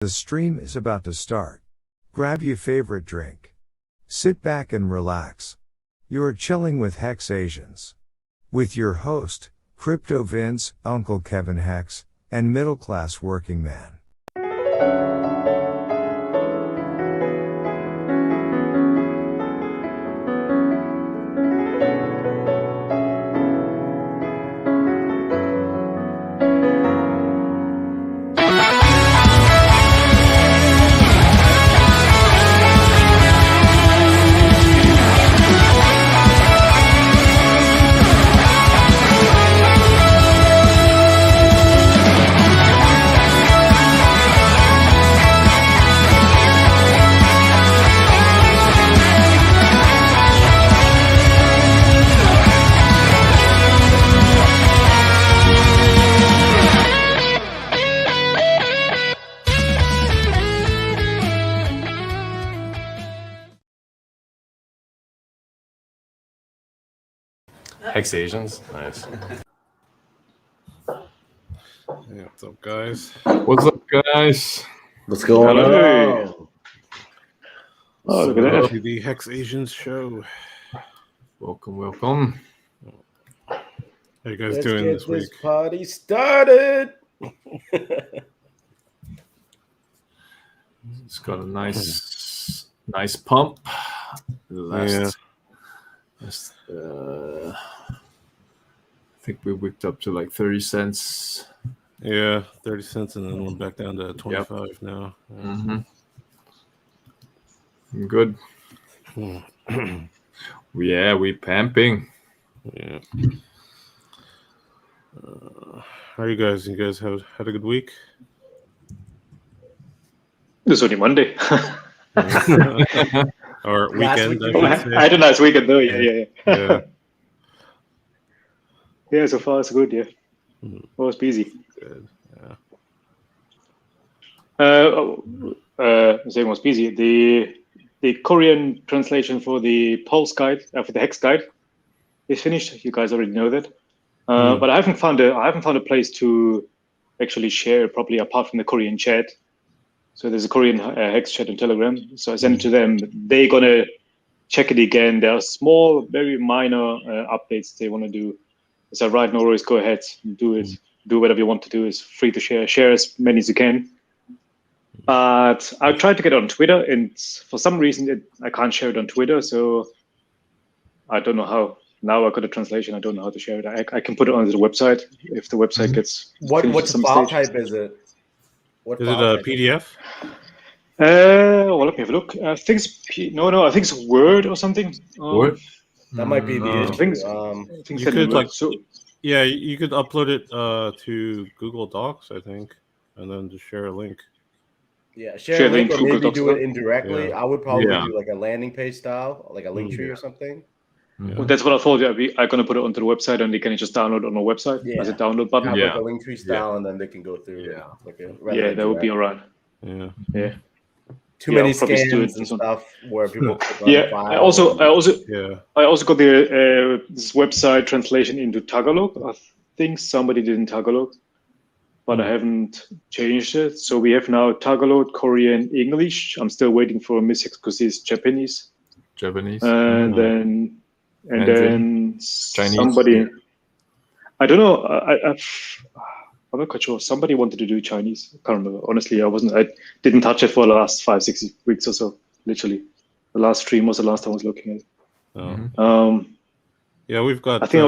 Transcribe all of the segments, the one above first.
The stream is about to start. Grab your favorite drink. Sit back and relax. You're chilling with HexAsians. With your host, Crypto Vince, Uncle Kevin Hex, and Middle Class Working Man. HexAsians, nice. Hey, what's up, guys? What's up, guys? What's going on? Oh, look at that. To the HexAsians show. Welcome. How you guys Let's doing get this week? Party started. It's got a nice pump. I think we wicked up to like 30 cents. Yeah, 30 cents, and then went back down to 25 now. Mm-hmm. Good. Yeah, we pamping. Yeah. How are you guys? You guys had a good week? It's only Monday. Or weekend, week I should say. I had a nice weekend though. Yeah. Yeah. Yeah, so far it's good. Yeah, it was busy. Good. Yeah. Saying was busy. The Korean translation for the Pulse guide, for the Hex guide, is finished. You guys already know that. But I haven't found a place to actually share properly apart from the Korean chat. So there's a Korean Hex chat on Telegram. So I sent it to them. They're gonna check it again. There are small, very minor updates they want to do. So right, no worries. Go ahead, do it. Do whatever you want to do. It's free to share. Share as many as you can. But I tried to get it on Twitter, and for some reason I can't share it on Twitter. So I don't know how. Now I got a translation. I don't know how to share it. I can put it on the website if the website gets. What's the file type? Is it? What Is it file a type? PDF? Well, let me have a look. I think it's I think it's Word or something. Word? That might be the I issue. think so. I think You it's could, like, so. Yeah, you could upload it to Google Docs, I think, and then just share a link. Yeah, share a link or Google maybe Docs, do it indirectly. Yeah. I would probably Yeah. do like a landing page style, like a link tree or something. Well, that's what I thought. Yeah, I'm gonna put it onto the website, and they can just download on our website as a download button. Have Yeah. like a link tree style, and then they can go through. Yeah. Like That would be alright. Yeah. Yeah. Too many I'll probably just do scans it and this one. stuff where people. Click on Yeah. files I also Yeah. got the this website translation into Tagalog. I think somebody did in Tagalog, but I haven't changed it. So we have now Tagalog, Korean, English. I'm still waiting for Miss Hex because it's Japanese. And then Chinese. somebody. I don't know. I'm not quite sure. Somebody wanted to do Chinese. I can't remember. Honestly, I didn't touch it for the last 5-6 weeks or so. Literally, the last stream was the last time I was looking at it. Oh. Yeah, we've got. I think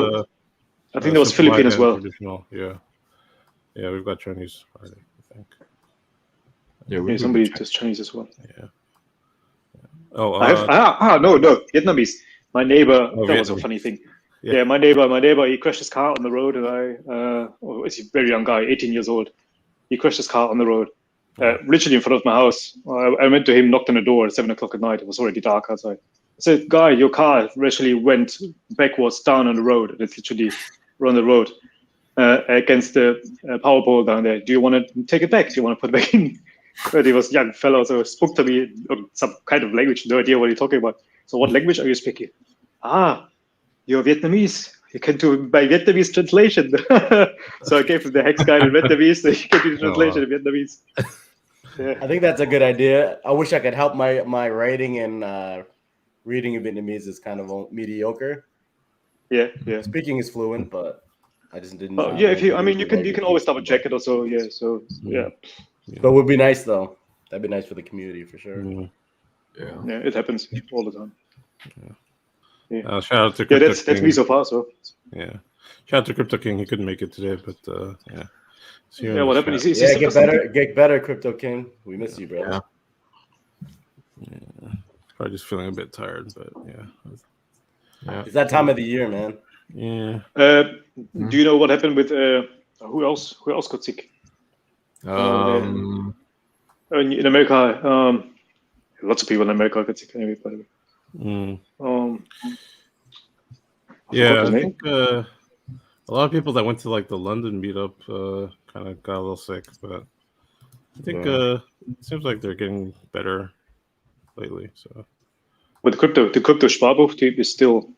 there was Philippine as well. Traditional. Yeah, we've got Chinese Friday, I think. Yeah, somebody does Chinese as well. Yeah. Oh, no, Vietnamese. My neighbor. Oh, that was a Vietnamese. funny thing. Yeah. Yeah, my neighbor. He crashed his car on the road, and he's a very young guy, 18 years old. He crashed his car on the road, literally in front of my house. I went to him, knocked on the door at 7 o'clock at night. It was already dark outside. I said, "Guy, your car actually went backwards down on the road. It's literally on the road against the power pole down there. Do you want to take it back? Do you want to put it back in?" But he was a young fellow, so spoke to me some kind of language. No idea what he's talking about. So, what language are you speaking? You're Vietnamese. You can do my Vietnamese translation. So I gave him the hex guide in Vietnamese, so he can do the translation in Vietnamese. I think that's a good idea. I wish I could help. My writing and reading in Vietnamese is kind of mediocre. Yeah. Speaking is fluent, but I just didn't Oh, have yeah. anything to You like can always repeat double the check book. it also. Yeah. So yeah. But it would be nice though. That'd be nice for the community for sure. Yeah. Yeah. It happens all the time. Shout out to Yeah, Crypto that's King. me so far. So Yeah. Shout out to Crypto King. He couldn't make it today, but yeah. See you in what the happened? chat. Is he Yeah, sick or something? get better, Crypto King. We miss you, bro. Yeah. Probably just feeling a bit tired, but yeah. It's that time of the year, man. Yeah. Do you know what happened with who else? Who else got sick? Um, In America, lots of people in America got sick. Anyway, by the way. I forgot Yeah, his I name. think a lot of people that went to like the London meetup kind of got a little sick, but I think it seems like they're getting better lately. So, But the crypto Sparbuch team is still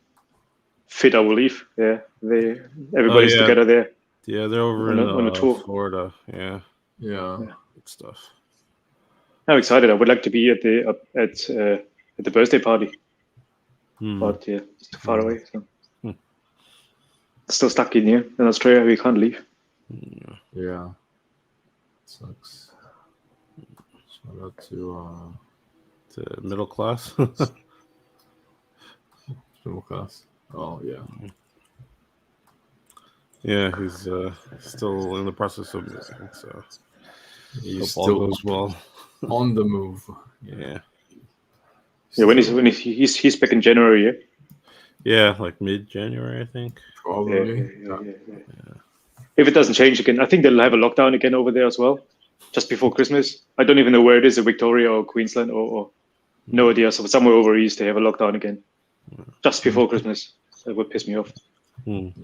fit, I believe. Yeah, everybody's together there. Yeah, they're over on a in tour. Florida. Yeah, yeah. good stuff. I'm excited. I would like to be at the birthday party, but yeah, it's too far away. So. Still stuck in here in Australia. We can't leave. Yeah. Sucks. Shout out to middle class. middle class. Oh yeah. Yeah, he's still in the process of moving, so He's hope all still goes well. on the move. Yeah. Yeah, when he's back in January. Yeah. Yeah, like mid-January, I think. Probably. Yeah. If it doesn't change again, I think they'll have a lockdown again over there as well, just before Christmas. I don't even know where it is, in Victoria or Queensland or no idea. So somewhere over east, they have a lockdown again, just before Christmas. That would piss me off. Johnny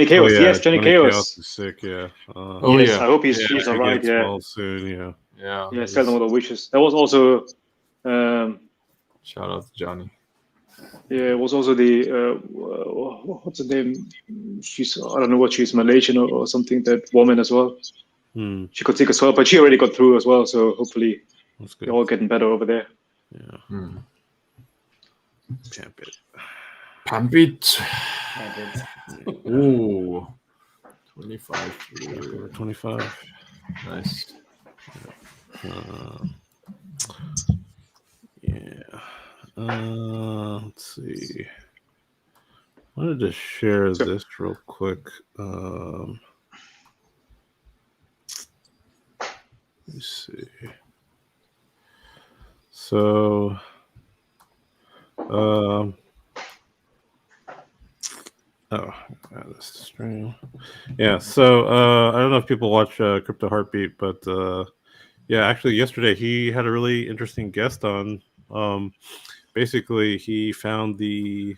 Chaos, yes, Johnny Chaos is sick. Yeah. Yes, I hope he's all right. Gets Yeah. well soon. Yeah. Yeah. Yeah. Tell them all the wishes. There was also. Shout out to Johnny. Yeah, it was also the what's her name? I don't know what she's Malaysian or something. That woman as well. She got sick as well, but she already got through as well. So hopefully they're all getting better over there. Yeah. Pump it. Ooh. 25. 25. Nice. Yeah. Let's see. I wanted to share this real quick. Let me see. So, this stream. Yeah. So, I don't know if people watch Crypto Heartbeat, but yeah, actually, yesterday he had a really interesting guest on. Basically, he found the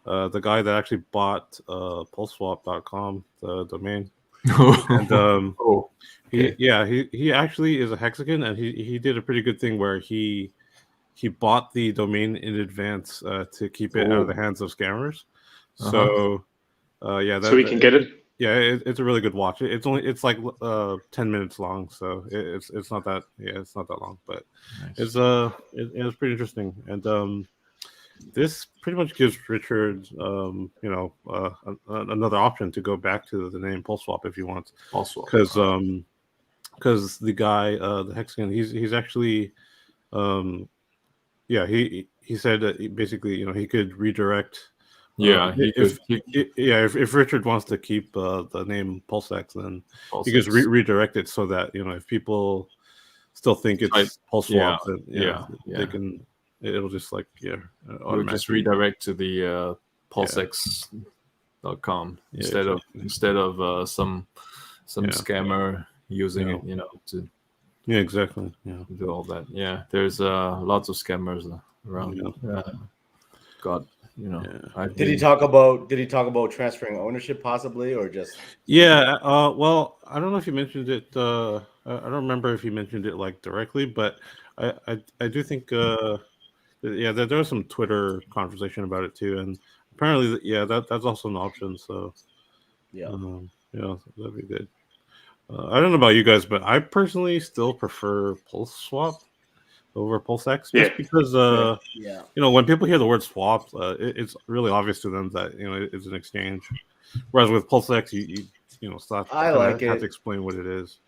guy that actually bought PulseSwap.com, the domain. And he actually is a Hexagon, and he did a pretty good thing where he bought the domain in advance to keep it out of the hands of scammers. So so we can get it. Yeah, it's a really good watch. It's like 10 minutes long, so it's not that it's not that long, but nice. It's pretty interesting. And this pretty much gives Richard another option to go back to the name PulseSwap if he wants. PulseSwap. Because the guy, the Hexagon, he's actually he said that basically he could redirect. If Richard wants to keep the name PulseX, then he could redirect it so that if people still think it's PulseSwap, they can. It'll just we'll just redirect to the PulseX.com instead of some scammer using it, to exactly do all that. Yeah, there's lots of scammers around. God. Did he talk about transferring ownership possibly, or just? Well, I don't know if he mentioned it. I don't remember if he mentioned it directly, but I do think there was some Twitter conversation about it too, and apparently that's also an option. So that'd be good. I don't know about you guys, but I personally still prefer PulseSwap over PulseX, just Yeah. because Yeah. when people hear the word swap, it's really obvious to them that it's an exchange. Whereas with PulseX, you still I like have to it. explain what it is.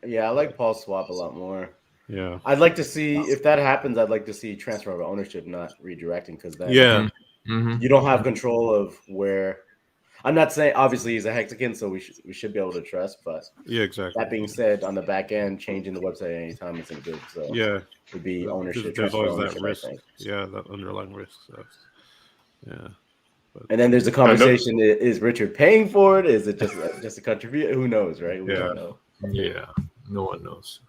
Yeah, I like PulseSwap a lot more. Yeah. I'd like to see if that happens. I'd like to see transfer of ownership, not redirecting, because then Yeah. Mm-hmm. you don't have control of where. I'm not saying obviously he's a Hexagon, so we should be able to trust. But Yeah, exactly. that being said, on the back end, changing the website at any time isn't good. So Yeah. would be ownership. There's Transfer always ownership, that risk. I think. Yeah, that underlying risk. So, yeah. But, And then there's the conversation: is Richard paying for it? Is it just a contribution? Who knows, right? We don't know. Yeah, no one knows.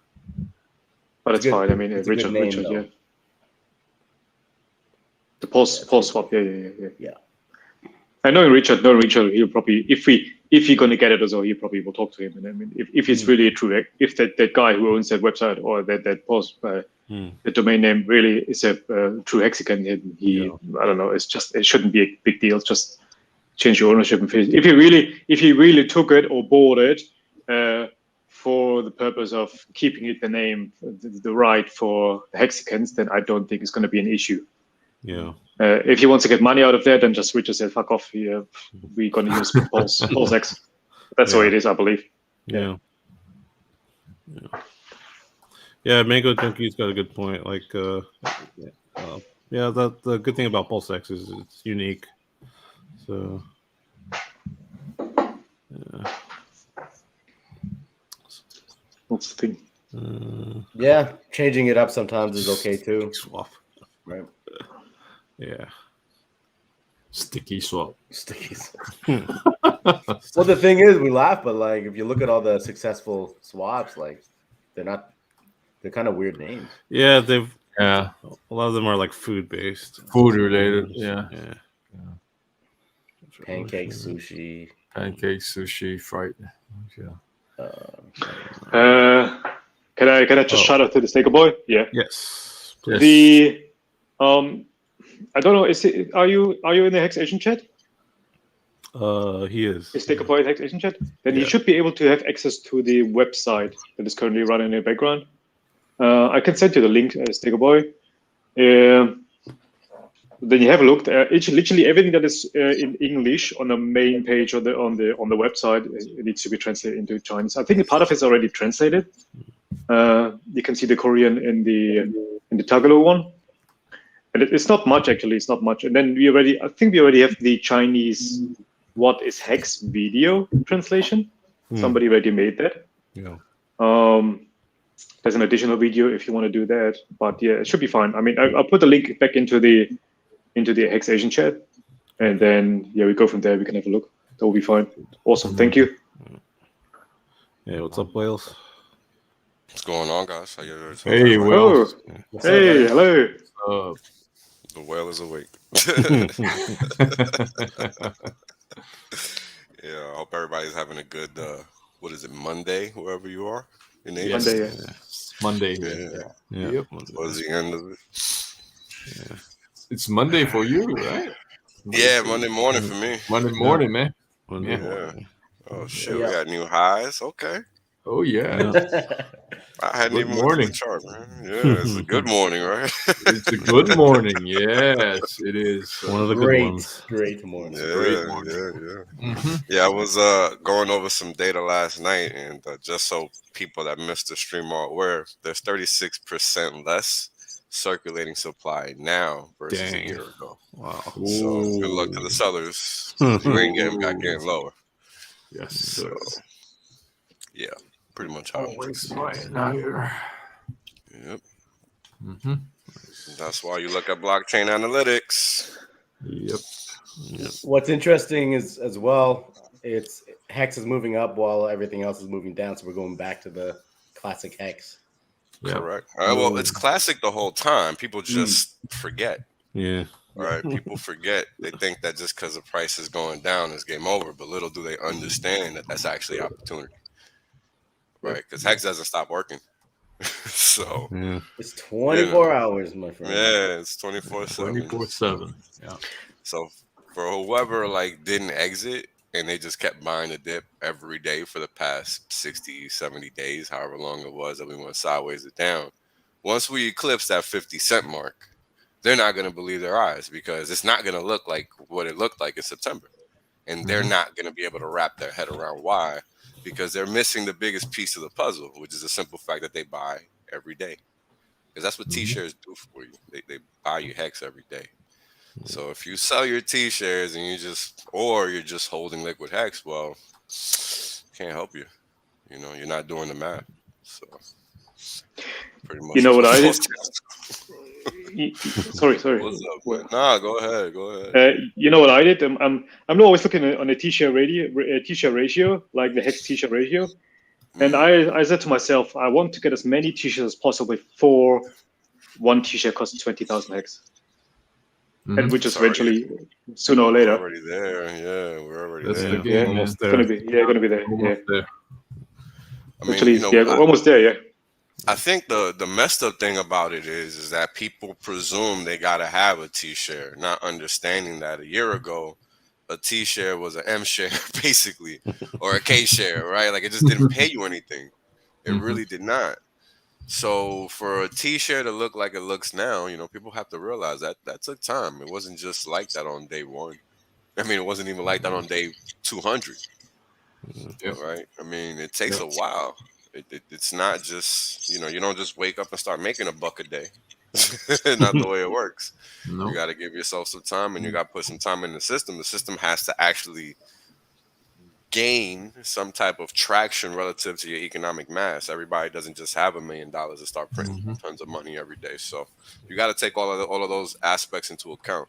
But it's fine. I mean, it's a good Richard, name, yeah. The PulseSwap, yeah. I know Richard. He'll probably, if he's gonna get it as well, he probably will talk to him. And I mean, if it's really a true, if that guy who owns that website or that post, the domain name really is a true Hexagon, I don't know. It shouldn't be a big deal. Just change your ownership. If he really took it or bought it for the purpose of keeping it the name, the right for the Hexagons, then I don't think it's going to be an issue. Yeah. If he wants to get money out of that, then just Richard said, "Fuck off! We're going to use PulseX." That's the way it is, I believe. Yeah. Yeah, Mango Junkie's got a good point. Like, the good thing about PulseX is it's unique. So, yeah. That's the thing. Yeah, changing it up sometimes is okay too. Swap. Right. Yeah. Sticky swap. Sticky swap. Well, the thing is, we laugh, but like if you look at all the successful swaps, like they're kind of weird names. Yeah, a lot of them are like food based. Food related, yeah. Pancakes, sushi, fried. Can I just shout out to the Staker Boy? Yeah. Yes. The I don't know. Are you in the HexAsian chat? He is. Is Staker Boy in the HexAsian chat? Then you should be able to have access to the website that is currently running in the background. I can send you the link, Staker Boy. Then you have a look. Literally everything that is in English on the main page or on the website, it needs to be translated into Chinese. I think part of it's already translated. You can see the Korean in the Tagalog one, and it's not much actually. It's not much. And then I think we already have the Chinese "What is Hex" video translation. Somebody already made that. Yeah. There's an additional video if you want to do that, but yeah, it should be fine. I mean, I'll put the link back into the HexAsian chat, and then we go from there. We can have a look. That will be fine. Awesome. Thank you. Hey, what's up, Wales? What's going on, guys? How you doing? Hey, Wales. Hey, hello. The whale is awake. Yeah, I hope everybody's having a good, what is it, Monday, wherever you are? Monday, Monday. Yeah. Yep. Towards the end of it. Yeah. It's Monday for you, right? Monday morning for me. Monday morning, man. Monday morning. Oh, shit, we got new highs. Okay. Oh, yeah. I hadn't Good even morning. looked at the chart, man. Yeah, it's a good morning, right? It's a good morning. Yes, it is. One of the good ones. Great morning. Yeah, I was going over some data last night, and just so people that missed the stream are aware, there's 36% less circulating supply now versus a year ago. Wow. So good luck to the sellers. You ain't getting back in lower. Yes. So yeah, pretty much how always buying higher. Yep. That's why you look at blockchain analytics. Yep. What's interesting is as well, it's Hex is moving up while everything else is moving down. So we're going back to the classic Hex. Correct. Well, it's classic the whole time. People just forget. Yeah. Right. People forget. They think that just because the price is going down is game over, but little do they understand that that's actually opportunity. Right. Because Hex doesn't stop working. So it's 24 hours, my friend. Yeah, it's 24/7. 24/7. Yeah. So for whoever didn't exit and they just kept buying the dip every day for the past 60, 70 days, however long it was that we went sideways or down. Once we eclipse that 50-cent mark, they're not going to believe their eyes because it's not going to look like what it looked like in September. And they're not going to be able to wrap their head around why, because they're missing the biggest piece of the puzzle, which is the simple fact that they buy every day. Because that's what T-shares do for you. They buy you hex every day. So if you sell your T-shares and you're just holding liquid hex, well, can't help you. You know, you're not doing the math. So pretty much. You know what I did? Sorry. What's up? Nah, go ahead. You know what I did? I'm not always looking on a T-share ratio, like the hex T-share ratio. And I said to myself, I want to get as many T-shares as possible before one T-share costs 20,000 hex. And which is eventually, sooner or later. We're already there. Yeah, we're already That's there. the game. Almost there. Gonna be there. Almost there. I mean, Actually, almost there. Yeah. I think the messed up thing about it is that people presume they gotta have a T-share, not understanding that a year ago a T-share was an M-share basically, or a K-share, right? Like it just didn't pay you anything. It really did not. So for a T-share to look like it looks now, you know, people have to realize that took time. It wasn't just like that on day one. I mean, it wasn't even like that on day 200. Right? I mean, it takes a while. It's not just, you know, you don't just wake up and start making $1 a day. Not the way it works. No. You got to give yourself some time, and you got to put some time in the system. The system has to actually gain some type of traction relative to your economic mass. Everybody doesn't just have $1 million to start printing tons of money every day. So you got to take all of those aspects into account.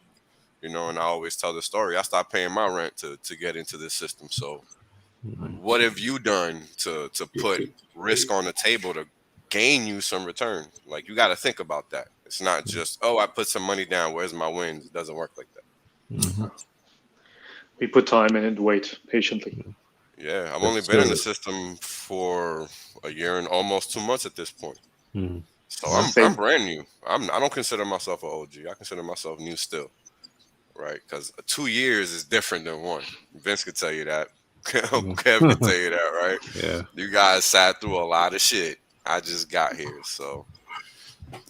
You know, and I always tell the story. I stopped paying my rent to get into this system. So what have you done to put risk on the table to gain you some return? Like, you got to think about that. It's not just, oh, I put some money down, where's my wins? It doesn't work like that. We put time in and wait patiently. Yeah, I've only been in the system for a year and almost 2 months at this point. So I'm brand new. I don't consider myself an OG. I consider myself new still, right? Because 2 years is different than one. Vince could tell you that. Kevin can tell you that, right? Yeah. You guys sat through a lot of shit. I just got here, so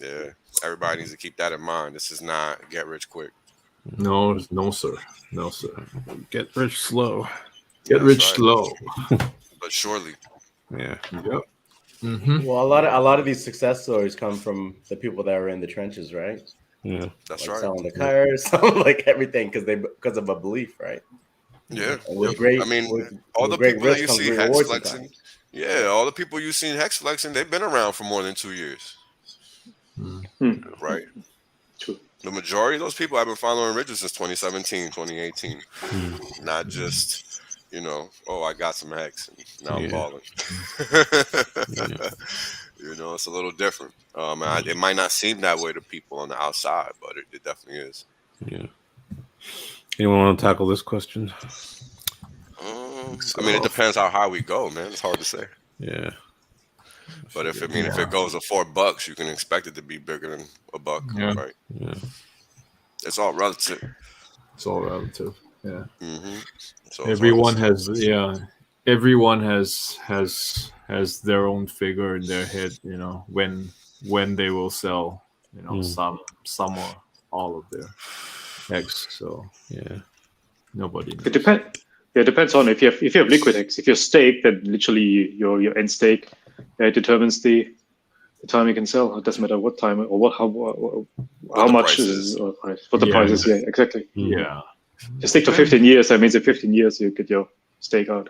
yeah. Everybody needs to keep that in mind. This is not get rich quick. No, sir. Get rich slow. Get rich slow. But surely. Yeah. Yep. Well, a lot of these success stories come from the people that are in the trenches, right? Yeah. That's like right. selling the cars, selling like everything because of a belief, right? Yeah. And with great, I mean, with all the great people that risk you comes see great hex rewards flexing. sometimes. Yeah, all the people you see hex flexing, they've been around for more than 2 years. Right? True. The majority of those people have been following Richard since 2017, 2018. Not just, you know, oh, I got some hex and now I'm balling. You know, it's a little different. It might not seem that way to people on the outside, but it definitely is. Yeah. Anyone want to tackle this question? I mean, it depends how high we go, man. It's hard to say. Yeah. But if it goes to $4, you can expect it to be bigger than $1, right? Yeah. It's all relative. It's all relative. Yeah. So Everyone has their own figure in their head, you know, when they will sell, you know, some or all of their hex. So yeah, nobody knows. It depends on if you have liquid hex. If you're staked, then literally your end stake determines the time you can sell. It doesn't matter what time or how much is or what the price is. Yeah, exactly. Yeah. You stick to 15 years. That means in 15 years you get your stake out.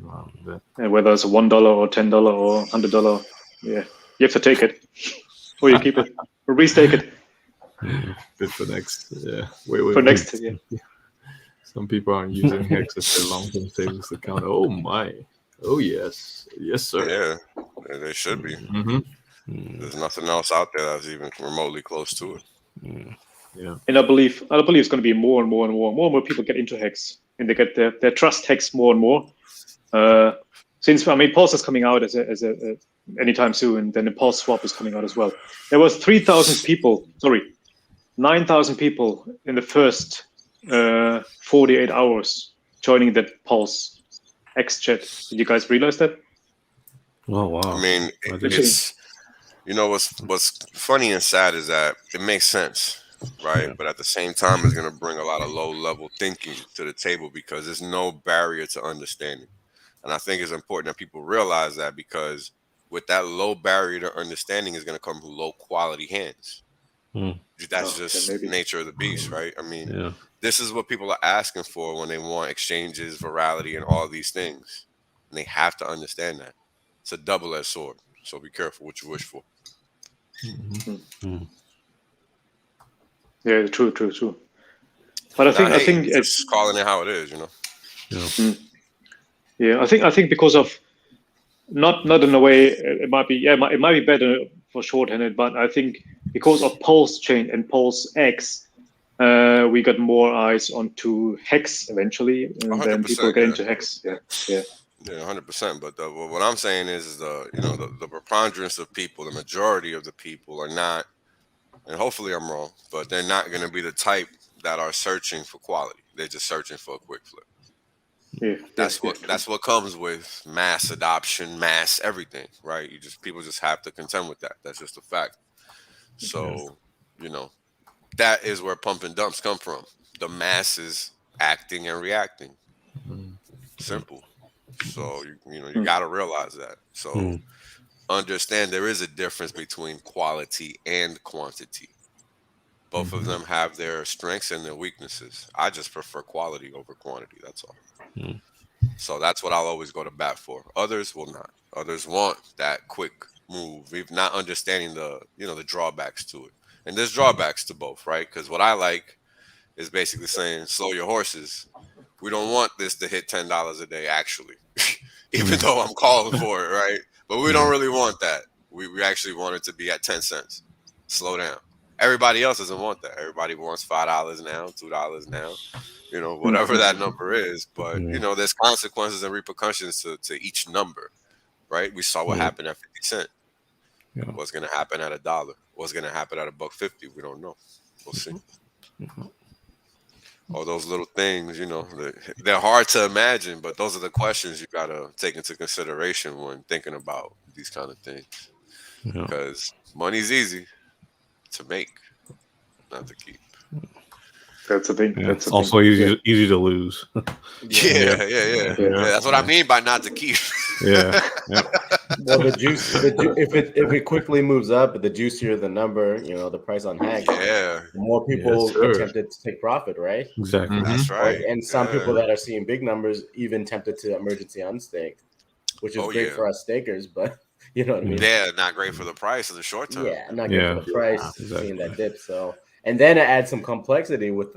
Wow, and whether it's $1 or $10 or $100, yeah, you have to take it, or you keep it, or restake it. Bid for next. Yeah. For next. Yeah. Some people aren't using hex as their long-term savings account. Oh my. Oh yes. Yes, sir. Yeah, they should be. There's nothing else out there that's even remotely close to it. Yeah. And I believe it's going to be more and more people get into hex, and they get their trust hex more and more. Since Pulse is coming out as a anytime soon, and then the PulseSwap is coming out as well. There was 9,000 people in the first 48 hours joining that PulseX chat. Did you guys realize that? Oh wow! I mean, it's what's funny and sad is that it makes sense, right? Yeah. But at the same time, it's going to bring a lot of low-level thinking to the table because there's no barrier to understanding, and I think it's important that people realize that because with that low barrier to understanding is going to come from low-quality hands. That's just nature of the beast, right? I mean, this is what people are asking for when they want exchanges, virality, and all these things, and they have to understand that. It's a double-edged sword, so be careful what you wish for. Yeah, true. But I think it's just calling it how it is, Yeah, I think because of not in a way it might be it might be better for shorthanded, but I think because of Pulse Chain and PulseX, we got more eyes onto Hex eventually, and then people get into Hex. Yeah, 100%. But what I'm saying is the preponderance of people, the majority of the people are not, and hopefully I'm wrong, but they're not going to be the type that are searching for quality. They're just searching for a quick flip. That's what comes with mass adoption, mass everything, right? People just have to contend with that. That's just a fact. So, that is where pump and dumps come from. The masses acting and reacting. Simple. So you got to realize that. So understand there is a difference between quality and quantity. Both of them have their strengths and their weaknesses. I just prefer quality over quantity. That's all. So that's what I'll always go to bat for. Others will not. Others want that quick move, even not understanding the drawbacks to it. And there's drawbacks to both, right? Because what I like is basically saying, slow your horses. We don't want this to hit $10 a day, actually, even though I'm calling for it, right? But we don't really want that. We actually want it to be at 10 cents. Slow down. Everybody else doesn't want that. Everybody wants $5 now, $2 now, whatever that number is. But, there's consequences and repercussions to each number, right? We saw what happened at 50 cents. What's going to happen at $1? What's going to happen at $1.50? We don't know. We'll see. All those little things, they're hard to imagine, but those are the questions you got to take into consideration when thinking about these kind of things. Because money's easy to make, not to keep. That's the thing. Yeah, it's also easy to lose. Yeah. That's what I mean by not to keep. Yeah. Well, the juice, if it quickly moves up, the juicier the number, the price on Hex, the more people are tempted to take profit, right? Exactly. That's right. And some people that are seeing big numbers even tempted to emergency unstake, which is great for us stakers, but you know what I mean? Yeah, not great for the price in the short term. Yeah, not great for the price, seeing that dip. So, and then it adds some complexity with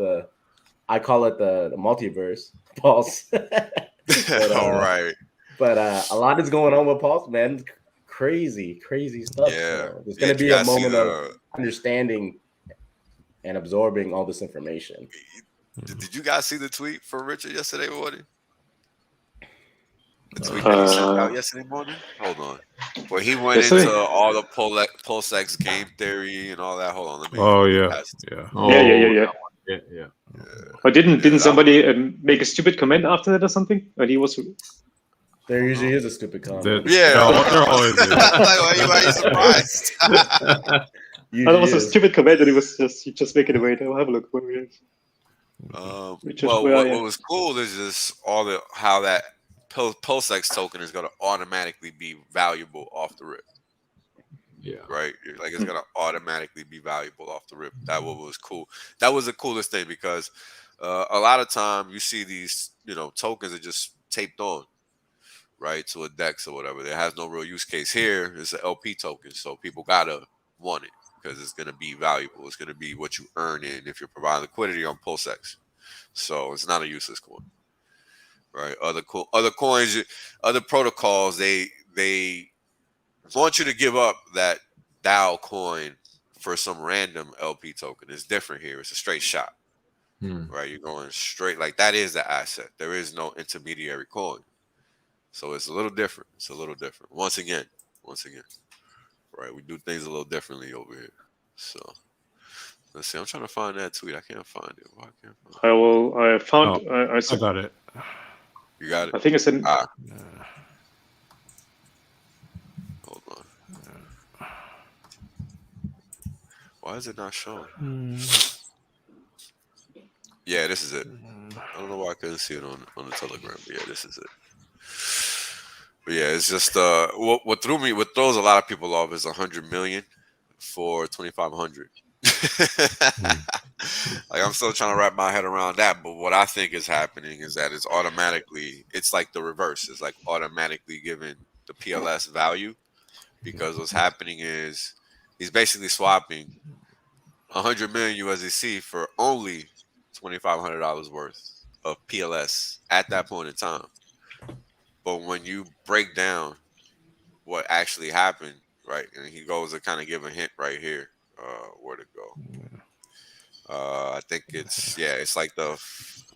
I call it the multiverse Pulse. But, all right. But a lot is going on with Pulse, man. Crazy stuff. Yeah. So there's going to be a moment of understanding and absorbing all this information. Did you guys see the tweet from Richard yesterday morning? The tweet that he sent out yesterday morning? Hold on. Where he went into all the PulseX game theory and all that. Hold on. Let me Yeah. But didn't somebody make a stupid comment after that or something? And he was. There usually is a stupid comment. They're always why are you surprised? That was a stupid comment, and he just making it away. I'll have a look. Where it is. What was cool is just how that PulseX token is going to automatically be valuable off the rip. Yeah. Right. Like it's gonna automatically be valuable off the rip. That was cool. That was the coolest thing because a lot of time you see these tokens are just taped on, right, to a DEX or whatever. There has no real use case here. It's an LP token, so people gotta want it because it's gonna be valuable. It's gonna be what you earn in if you're providing liquidity on PulseX. So it's not a useless coin, right? Other coins, other protocols, they want you to give up that DAO coin for some random LP token. It's different here. It's a straight shot, right? You're going straight. Like that is the asset. There is no intermediary coin. So it's a little different. Once again, right? We do things a little differently over here. So let's see. I'm trying to find that tweet. I can't find it. Why can't I find it? I found. I got it. You got it. I think it's an. Hold on. Why is it not showing? Yeah, this is it. I don't know why I couldn't see it on the Telegram, but yeah, this is it. But yeah, it's just what throws a lot of people off is 100 million for 2,500. Like, I'm still trying to wrap my head around that, but what I think is happening is that it's like the reverse. It's like automatically giving the PLS value, because what's happening is he's basically swapping 100 million USDC for only $2,500 worth of PLS at that point in time. But when you break down what actually happened, right, and he goes to kind of give a hint right here, where to go. I think it's like the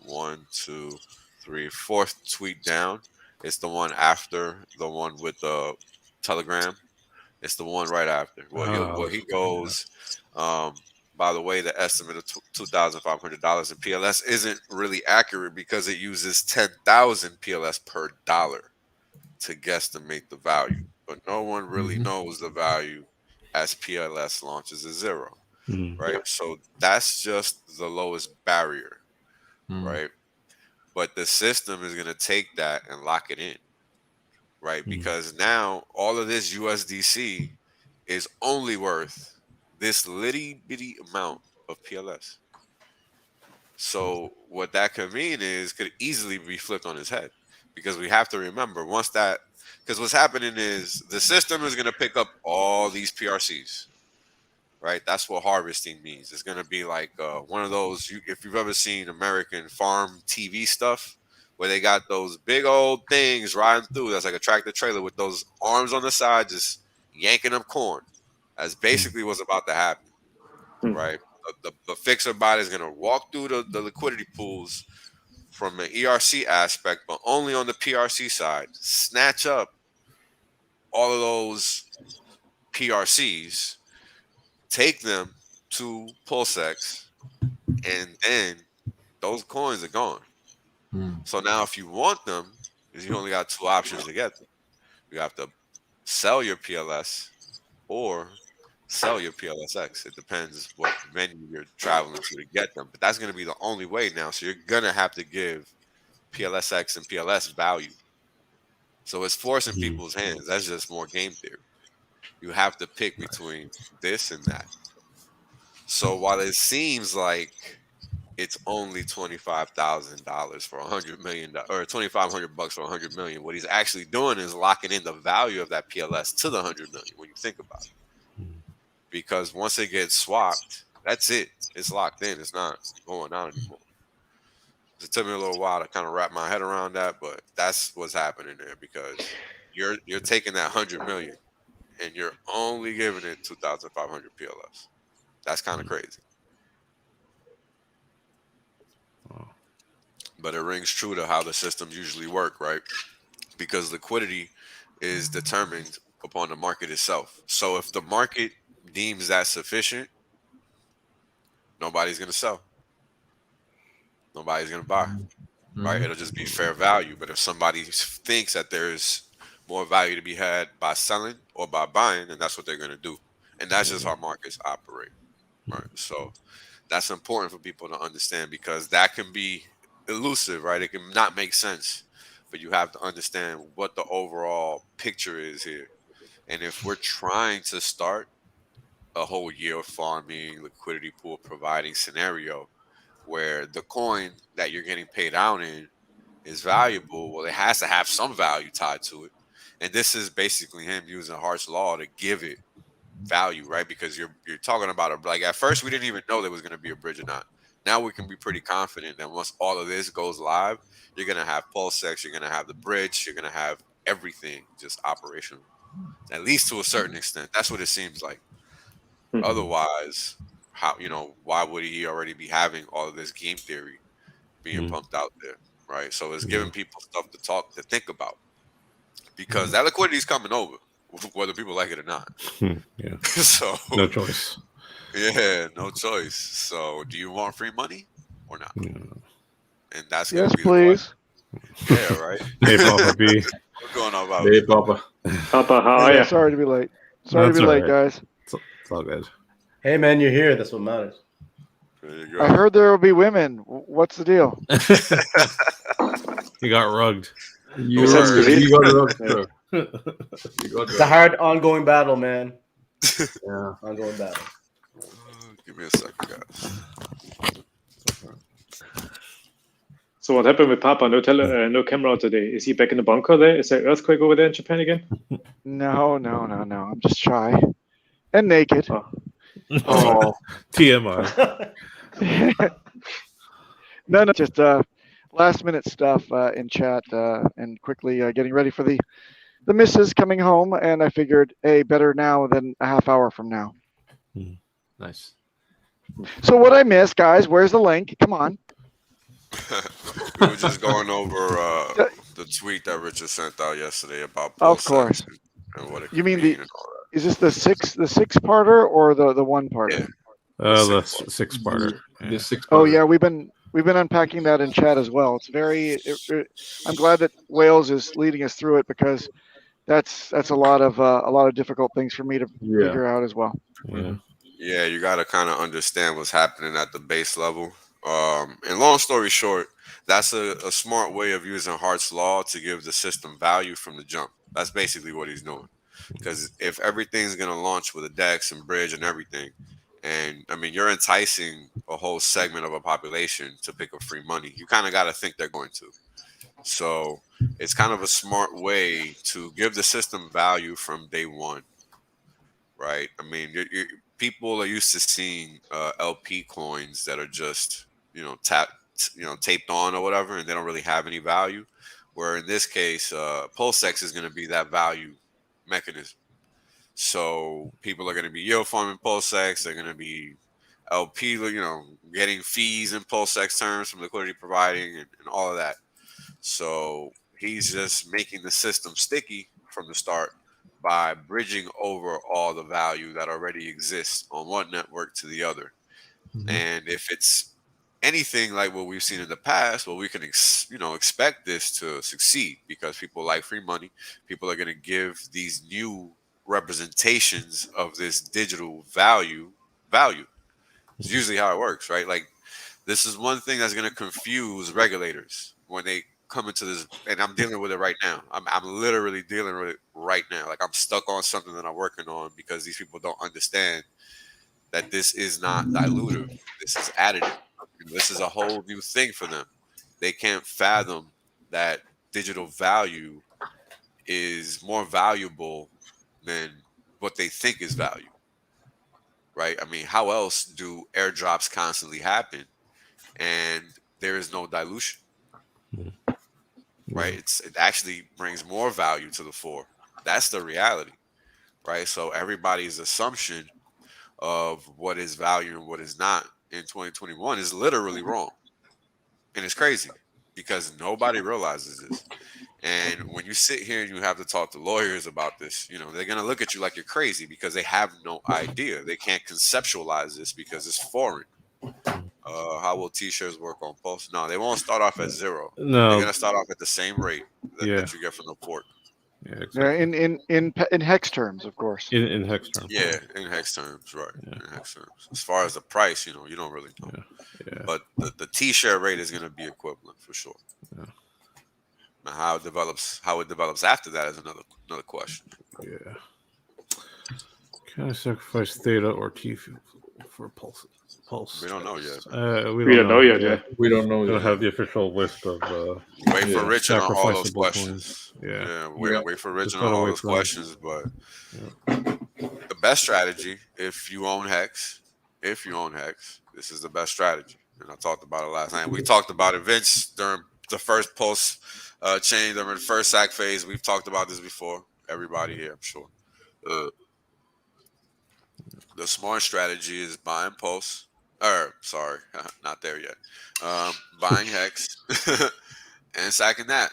4th tweet down. It's the one after the one with the Telegram. It's the one right after. Well, he goes. By the way, the estimate of $2,500 in PLS isn't really accurate because it uses 10,000 PLS per dollar to guesstimate the value, but no one really knows the value as PLS launches at 0, right? So that's just the lowest barrier, right? But the system is going to take that and lock it in, right? Because now all of this USDC is only worth this litty bitty amount of PLS. So what that could mean is could easily be flipped on its head, because we have to remember because what's happening is the system is going to pick up all these PRCs, right? That's what harvesting means. It's going to be like one of those, if you've ever seen American farm TV stuff, where they got those big old things riding through, that's like a tractor trailer with those arms on the side just yanking up corn. That's basically what's about to happen, right? The fixer bot is going to walk through the liquidity pools from an ERC aspect, but only on the PRC side, snatch up all of those PRCs, take them to PulseX, and then those coins are gone. So now if you want them, you only got 2 options to get them. You have to sell your PLS or sell your PLSX. It depends what venue you're traveling to get them, but that's going to be the only way now. So you're going to have to give PLSX and PLS value. So it's forcing people's hands. That's just more game theory. You have to pick between this and that. So while it seems like it's only $25,000 for $100 million, or $2,500 for $100 million, what he's actually doing is locking in the value of that PLS to the $100 million when you think about it. Because once it gets swapped, that's it. It's locked in. It's not going on anymore. It took me a little while to kind of wrap my head around that, but that's what's happening there, because you're taking that $100 million and you're only giving it 2,500 PLS. That's kind of crazy. But it rings true to how the systems usually work, right? Because liquidity is determined upon the market itself. So if the market deems that sufficient, nobody's going to sell. Nobody's going to buy, right? It'll just be fair value. But if somebody thinks that there's more value to be had by selling or by buying, then that's what they're going to do. And that's just how markets operate, right? So that's important for people to understand, because that can be elusive, right? It can not make sense, but you have to understand what the overall picture is here. And if we're trying to start a whole yield farming, liquidity pool providing scenario where the coin that you're getting paid out in is valuable, well, it has to have some value tied to it. And this is basically him using Hart's law to give it value, right? Because you're talking about like at first we didn't even know there was going to be a bridge or not. Now we can be pretty confident that once all of this goes live, you're going to have PulseX, you're going to have the bridge, you're going to have everything just operational, at least to a certain extent. That's what it seems like. Otherwise, why would he already be having all of this game theory being pumped out there, right? So it's giving people stuff to think about, because that liquidity is coming over, whether people like it or not. So no choice. Yeah, no choice. So do you want free money or not? And that's Yes, gonna be please. Yeah, right. Hey, Papa B. What's going on about? Hey, Papa. Papa, how are Yeah, you? sorry to be late. Sorry That's to be all late, right. guys. It's all good. Hey, man, you're here. That's what matters. There you go. I heard there will be women. What's the deal? He got rugged. You That's Word. good. you got it up, Yeah. sir. You got It's a it. hard, ongoing battle, man. Yeah. Ongoing battle. Give me a second, guys. So what happened with Papa? No camera today. Is he back in the bunker there? Is there an earthquake over there in Japan again? No. I'm just shy and naked. Oh, TMI. No, just last minute stuff in chat and quickly getting ready for the missus coming home, and I figured, hey, better now than a half hour from now. nice. So what I missed, guys? Where's the link? Come on. We were just going over the tweet that Richard sent out yesterday about Of PulseX course. and what it You could mean mean and all is this the six-parter or the one-parter? Yeah. The six-parter. The six. Oh yeah, we've been unpacking that in chat as well. It's very. I'm glad that Wales is leading us through it because that's a lot of difficult things for me to figure out as well. Yeah. Yeah, you got to kind of understand what's happening at the base level. And long story short, that's a smart way of using Hart's law to give the system value from the jump. That's basically what he's doing. Because if everything's going to launch with a DEX and bridge and everything, and I mean, you're enticing a whole segment of a population to pick up free money, you kind of got to think they're going to. So it's kind of a smart way to give the system value from day one, right? I mean, people are used to seeing LP coins that are just taped on or whatever, and they don't really have any value. Where in this case, PulseX is going to be that value mechanism. So people are going to be yield farming PulseX. They're going to be LP, getting fees in PulseX terms from liquidity providing and all of that. So he's just making the system sticky from the start by bridging over all the value that already exists on one network to the other. Mm-hmm. And if it's anything like what we've seen in the past, well, we can expect this to succeed because people like free money. People are going to give these new representations of this digital value. It's usually how it works, right? Like, this is one thing that's going to confuse regulators when they come into this, and I'm dealing with it right now. I'm literally dealing with it right now. Like, I'm stuck on something that I'm working on because these people don't understand that this is not dilutive. This is additive. This is a whole new thing for them. They can't fathom that digital value is more valuable than what they think is value, right? I mean, how else do airdrops constantly happen and there is no dilution, right? It actually brings more value to the fore. That's the reality, right? So everybody's assumption of what is value and what is not in 2021 is literally wrong. And it's crazy because nobody realizes this. And when you sit here and you have to talk to lawyers about this, they're going to look at you like you're crazy because they have no idea. They can't conceptualize this because it's foreign. How will T-shirts work on Pulse? No, they won't start off at zero. No. They're going to start off at the same rate that you get from the port. Yeah, exactly. In hex terms, of course. In hex terms. Yeah, in hex terms, right. Yeah. In hex terms. As far as the price, you don't really know. Yeah. But the T-share rate is going to be equivalent for sure. Yeah. Now, how it develops after that is another question. Yeah. Can I sacrifice theta or T for Pulse? We don't know yet. We don't know yet. Yeah. We don't know We don't yet. have the official list of wait for Richard on all those questions. Yeah. Wait for Richard on all those questions. But the best strategy, if you own Hex, this is the best strategy. And I talked about it last night. We talked about it, Vince, during the first Pulse chain, during the first SAC phase. We've talked about this before. Everybody here, I'm sure. The smart strategy is buying Pulse. Sorry, not there yet. Buying Hex and sacking that.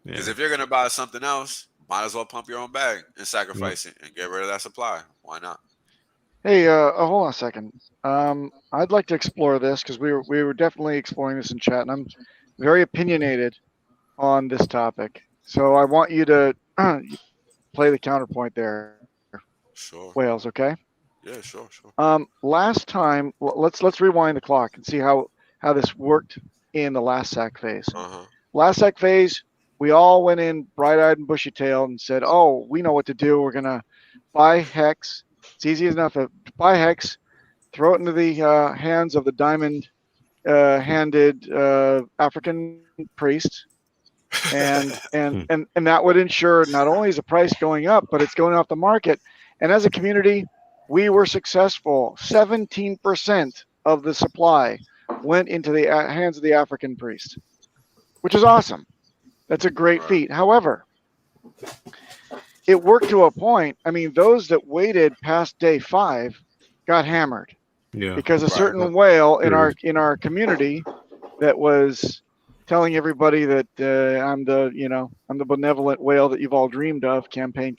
Because if you're going to buy something else, might as well pump your own bag and sacrifice it and get rid of that supply. Why not? Hey, hold on a second. I'd like to explore this because we were definitely exploring this in chat, and I'm very opinionated on this topic. So I want you to play the counterpoint there, Sure. Wales. Okay. Yeah, sure. Last time, let's rewind the clock and see how this worked in the last sack phase. Last sack phase, we all went in bright-eyed and bushy-tailed and said, "Oh, we know what to do. We're gonna buy Hex. It's easy enough to buy Hex, throw it into the hands of the diamond-handed African priest, and that would ensure not only is the price going up, but it's going off the market. And as a community, we were successful. 17% of the supply went into the hands of the African priest, which is awesome. That's a great feat. However, it worked to a point. I mean, those that waited past day 5 got hammered because a certain whale in our community that was telling everybody that I'm the benevolent whale that you've all dreamed of, campaign,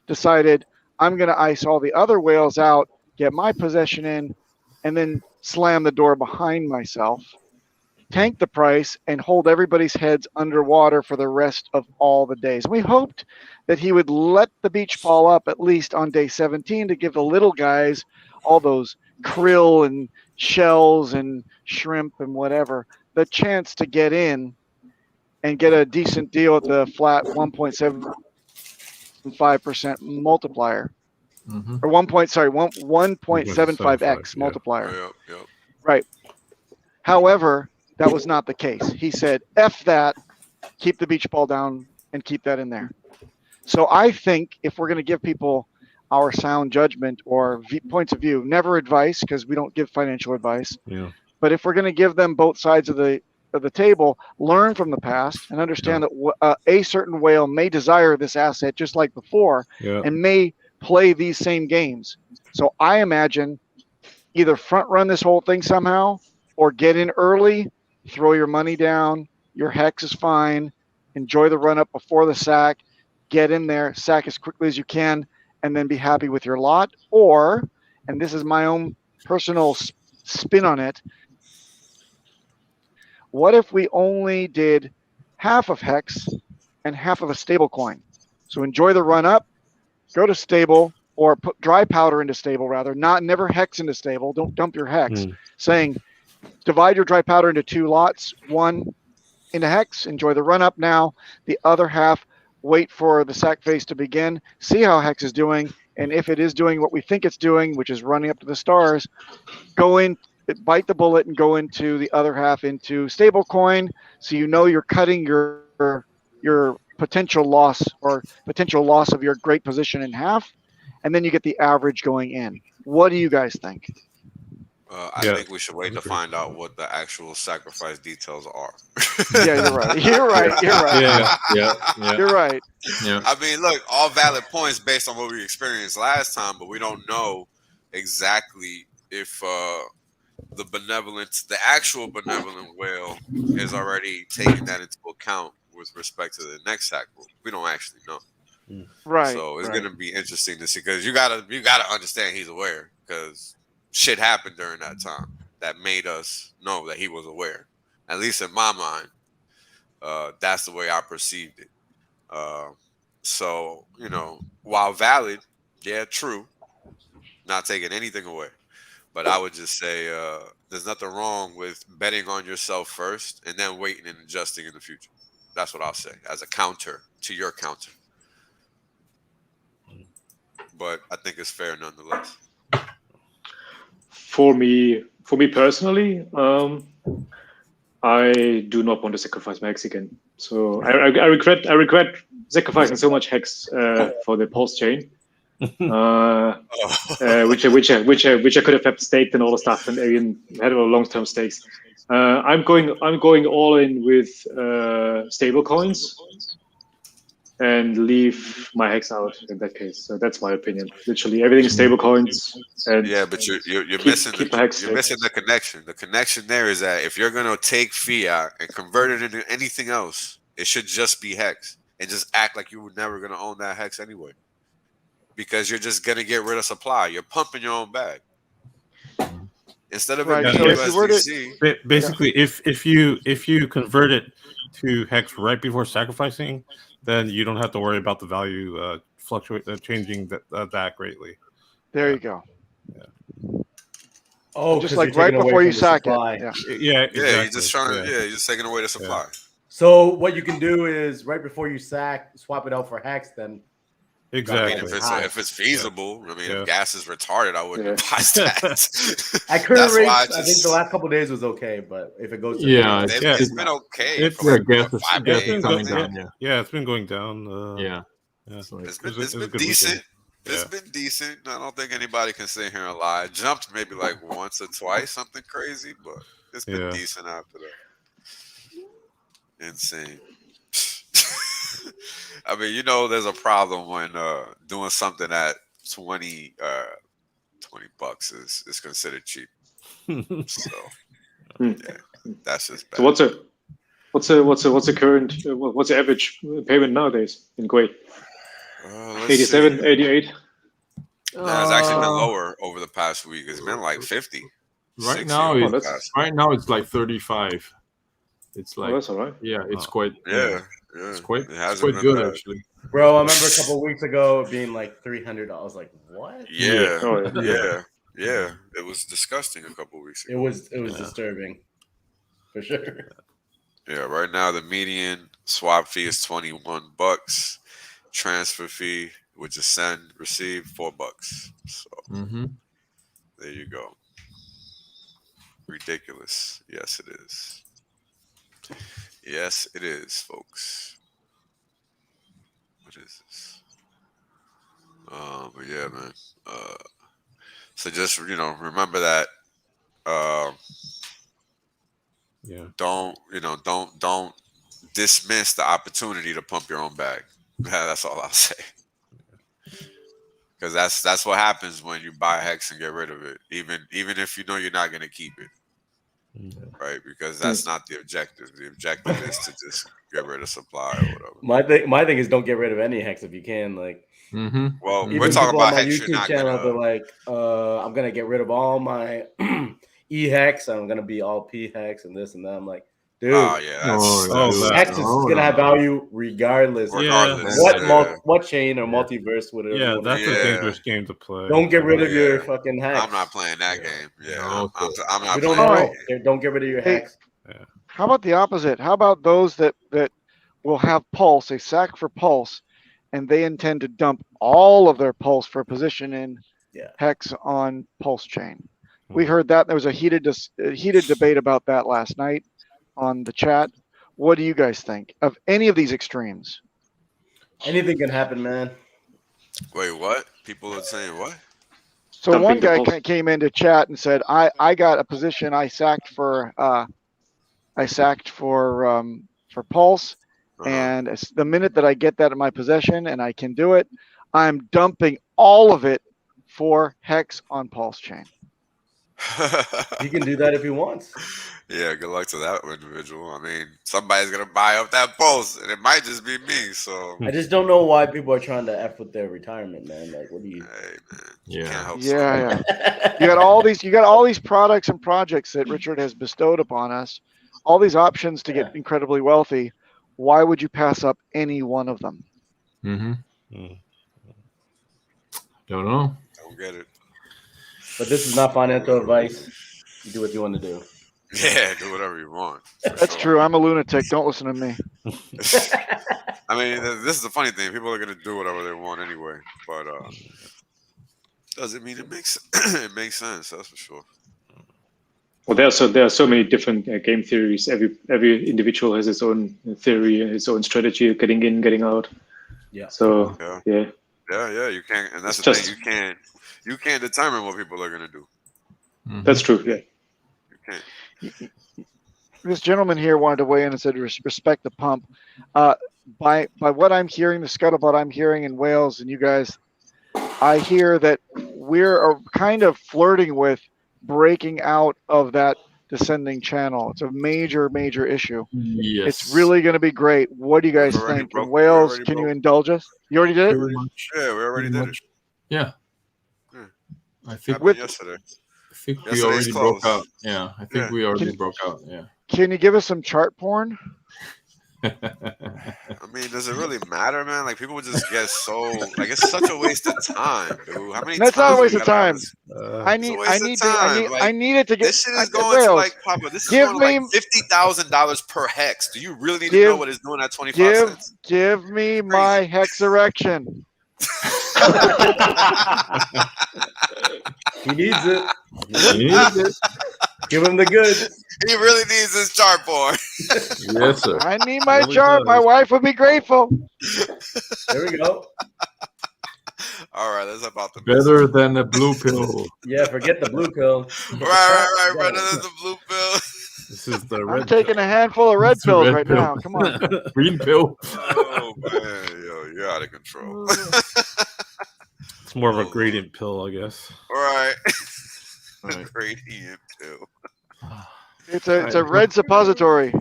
decided I'm going to ice all the other whales out, get my possession in, and then slam the door behind myself, tank the price, and hold everybody's heads underwater for the rest of all the days. We hoped that he would let the beach ball up at least on day 17 to give the little guys all those krill and shells and shrimp and whatever the chance to get in and get a decent deal at the flat 1.75% multiplier, or 1.75x multiplier. Yep. Right. However, that was not the case. He said, "F that, keep the beach ball down and keep that in there." So I think if we're going to give people our sound judgment or points of view, never advice, because we don't give financial advice. Yeah. But if we're going to give them both sides of the table, learn from the past and understand that a certain whale may desire this asset just like before and may play these same games. So I imagine either front run this whole thing somehow or get in early, throw your money down, your hex is fine, enjoy the run up before the sack, get in there, sack as quickly as you can, and then be happy with your lot. Or, and this is my own personal spin on it, what if we only did half of Hex and half of a stable coin? So enjoy the run up, go to stable, or put dry powder into stable rather, never Hex into stable. Don't dump your Hex. Saying divide your dry powder into 2 lots, one into Hex, enjoy the run up now, the other half wait for the sack phase to begin, see how Hex is doing, and if it is doing what we think it's doing, which is running up to the stars, go in, bite the bullet and go into the other half into stable coin, so you know you're cutting your potential loss of your great position in half, and then you get the average going in. What do you guys think? I think we should wait to find out what the actual sacrifice details are. Yeah, you're right. You're right. Yeah. You're right. Yeah. I mean, look, all valid points based on what we experienced last time, but we don't know exactly if the actual benevolent whale is already taking that into account with respect to the next sack rule. We don't actually know. Right. So it's gonna be interesting to see, because you gotta understand he's aware, because shit happened during that time that made us know that he was aware. At least in my mind, that's the way I perceived it. So, while valid, yeah, true, not taking anything away. But I would just say there's nothing wrong with betting on yourself first and then waiting and adjusting in the future. That's what I'll say as a counter to your counter. But I think it's fair nonetheless. For me personally, I do not want to sacrifice my Hex again. So I regret sacrificing so much Hex for the Pulse chain, which I could have kept staked and all the stuff and even had long-term stakes. I'm going all in with stable coins and leave my Hex out in that case. So that's my opinion. Literally everything is stable coins. And yeah, but you're missing the connection. The connection there is that if you're gonna take fiat and convert it into anything else, it should just be Hex, and just act like you were never gonna own that Hex anyway, because you're just gonna get rid of supply. You're pumping your own bag. Instead of Right, it so being if you were to- USDC, Basically, if you convert it to hex right before sacrificing, then you don't have to worry about the value changing that greatly. There you go. Oh, Just 'cause like you're right taking away before from you the sack supply. it. Yeah. Yeah, exactly. yeah, you're just trying to, Yeah. you're just taking away the supply. So what you can do is right before you sack, swap it out for hex. Then I Exactly. mean, High. if it's feasible, I mean, Yeah. if gas is retarded, I wouldn't advise that. at current That's why rates, I think the last couple of days was okay, but if it goes to Yeah, it's been okay it's- for like gas what, is 5 gas days. is I coming think. down. Yeah, Yeah, it's been going down. yeah. Yeah. It's like, It's been, It was a good decent. weekend. It's Yeah. been decent. I don't think anybody can sit here and lie. It jumped maybe like once or twice, something crazy, but it's been Yeah. decent after that. Insane. I mean, you know, there's a problem when doing something at 20 $20 is considered cheap. So Hmm. yeah, that's just bad. So what's the current what's the average payment nowadays in Kuwait? Let's 87, see. 88. Nah, it's actually been lower over the past week. It's been like 50. Right 60 now, over the it's past- right now it's like 35. It's Oh, like that's all right. yeah, it's quite yeah, it's quite It hasn't been good bad. actually. bro, I remember a couple of weeks ago it being like $300. I was like, what? Yeah, Oh, yeah. yeah. It was disgusting a couple weeks It ago. was disturbing, for sure. Yeah, right now the median swap fee is $21. Transfer fee, which is send, receive, $4. So there you go. Ridiculous. Yes, it is. Yes, it is, folks. What is this? But yeah, man. So just remember that. Yeah. Don't dismiss the opportunity to pump your own bag. That's all I'll say. Because that's what happens when you buy hex and get rid of it, even if you know you're not going to keep it, right? Because that's not the objective. The objective is to just get rid of supply or whatever. My thing is don't get rid of any hex if you can. Like, Well, even we're talking people on about my hex. You're YouTube not channel, gonna. they're like, I'm gonna get rid of all my E hex. I'm gonna be all P hex and this and that. I'm like, dude, Oh yeah, that's hex is gonna have value regardless. regardless. What chain or multiverse would it? Yeah, that's a dangerous game to play. Don't get rid of your fucking hex. I'm not playing that game. Yeah, No, I'm not We don't playing. know. Don't get rid of your hex. How about the opposite? How about those that will have pulse? They sack for pulse, and they intend to dump all of their pulse for position in hex on pulse chain. We heard that there was a heated debate about that last night on the chat. What do you guys think of any of these extremes? Anything can happen, man. Wait, what? People are saying what? So one guy came into chat and said, "I got a position. I sacked for pulse, and the minute that I get that in my possession and I can do it, I'm dumping all of it for hex on pulse chain." He can do that if he wants. Yeah, good luck to that individual. I mean, somebody's gonna buy up that pulse, and it might just be me. So I just don't know why people are trying to f with their retirement, man. Like, what do you? Hey, man, Yeah. You got all these products and projects that Richard has bestowed upon us, all these options to get incredibly wealthy. Why would you pass up any one of them? Don't know. Don't get it. But this is not financial advice. You do what you want to do. Yeah, do whatever you want. That's true. I'm a lunatic. Don't listen to me. I mean, this is the funny thing. People are gonna do whatever they want anyway, but doesn't mean it makes it makes sense. That's for sure. Well, there are so many different game theories. Every individual has his own theory, his own strategy of getting in, getting out. Yeah. So yeah. You can't, and that's the thing. You can't determine what people are gonna do. That's true. Yeah. You can't. This gentleman here wanted to weigh in and said, "Respect the pump." By what I'm hearing, the scuttlebutt I'm hearing in Wales, and you guys, I hear that we're kind of flirting with breaking out of that descending channel. It's a major issue. Yes. It's really going to be great. What do you guys think? In Wales, can you indulge us? You already did it? Yeah, we already did it. Yeah. I think happened yesterday. I think we Yesterday's already broke close. out. Yeah, I think we already broke out. Yeah. Can you give us some chart porn? I mean, does it really matter, man? Like people just get so like it's such a waste of time, dude. How many That's not a times waste we of gotta have time. this? I It's a need waste of time. I need it to get This shit is going to Rails. like Papa. This is Give going to like me $50,000 per hex. Do you really need to know what it's doing at 25 cents? Give me my hex erection. He needs it. He needs it. Give him the goods. He really needs his chart board. Yes, sir. I need my Really chart. does. My wife would be grateful. There we go. All right, that's about the Better than a blue pill. Yeah, forget the blue pill. Right. Better than the blue pill. This is the I'm red. taking a handful of red It's a pills red right pill. now. Come on. Green pill. Oh man, yo, you're out of control. It's more of a gradient pill, I guess. Right. Right. Gradient pill. It's a red suppository.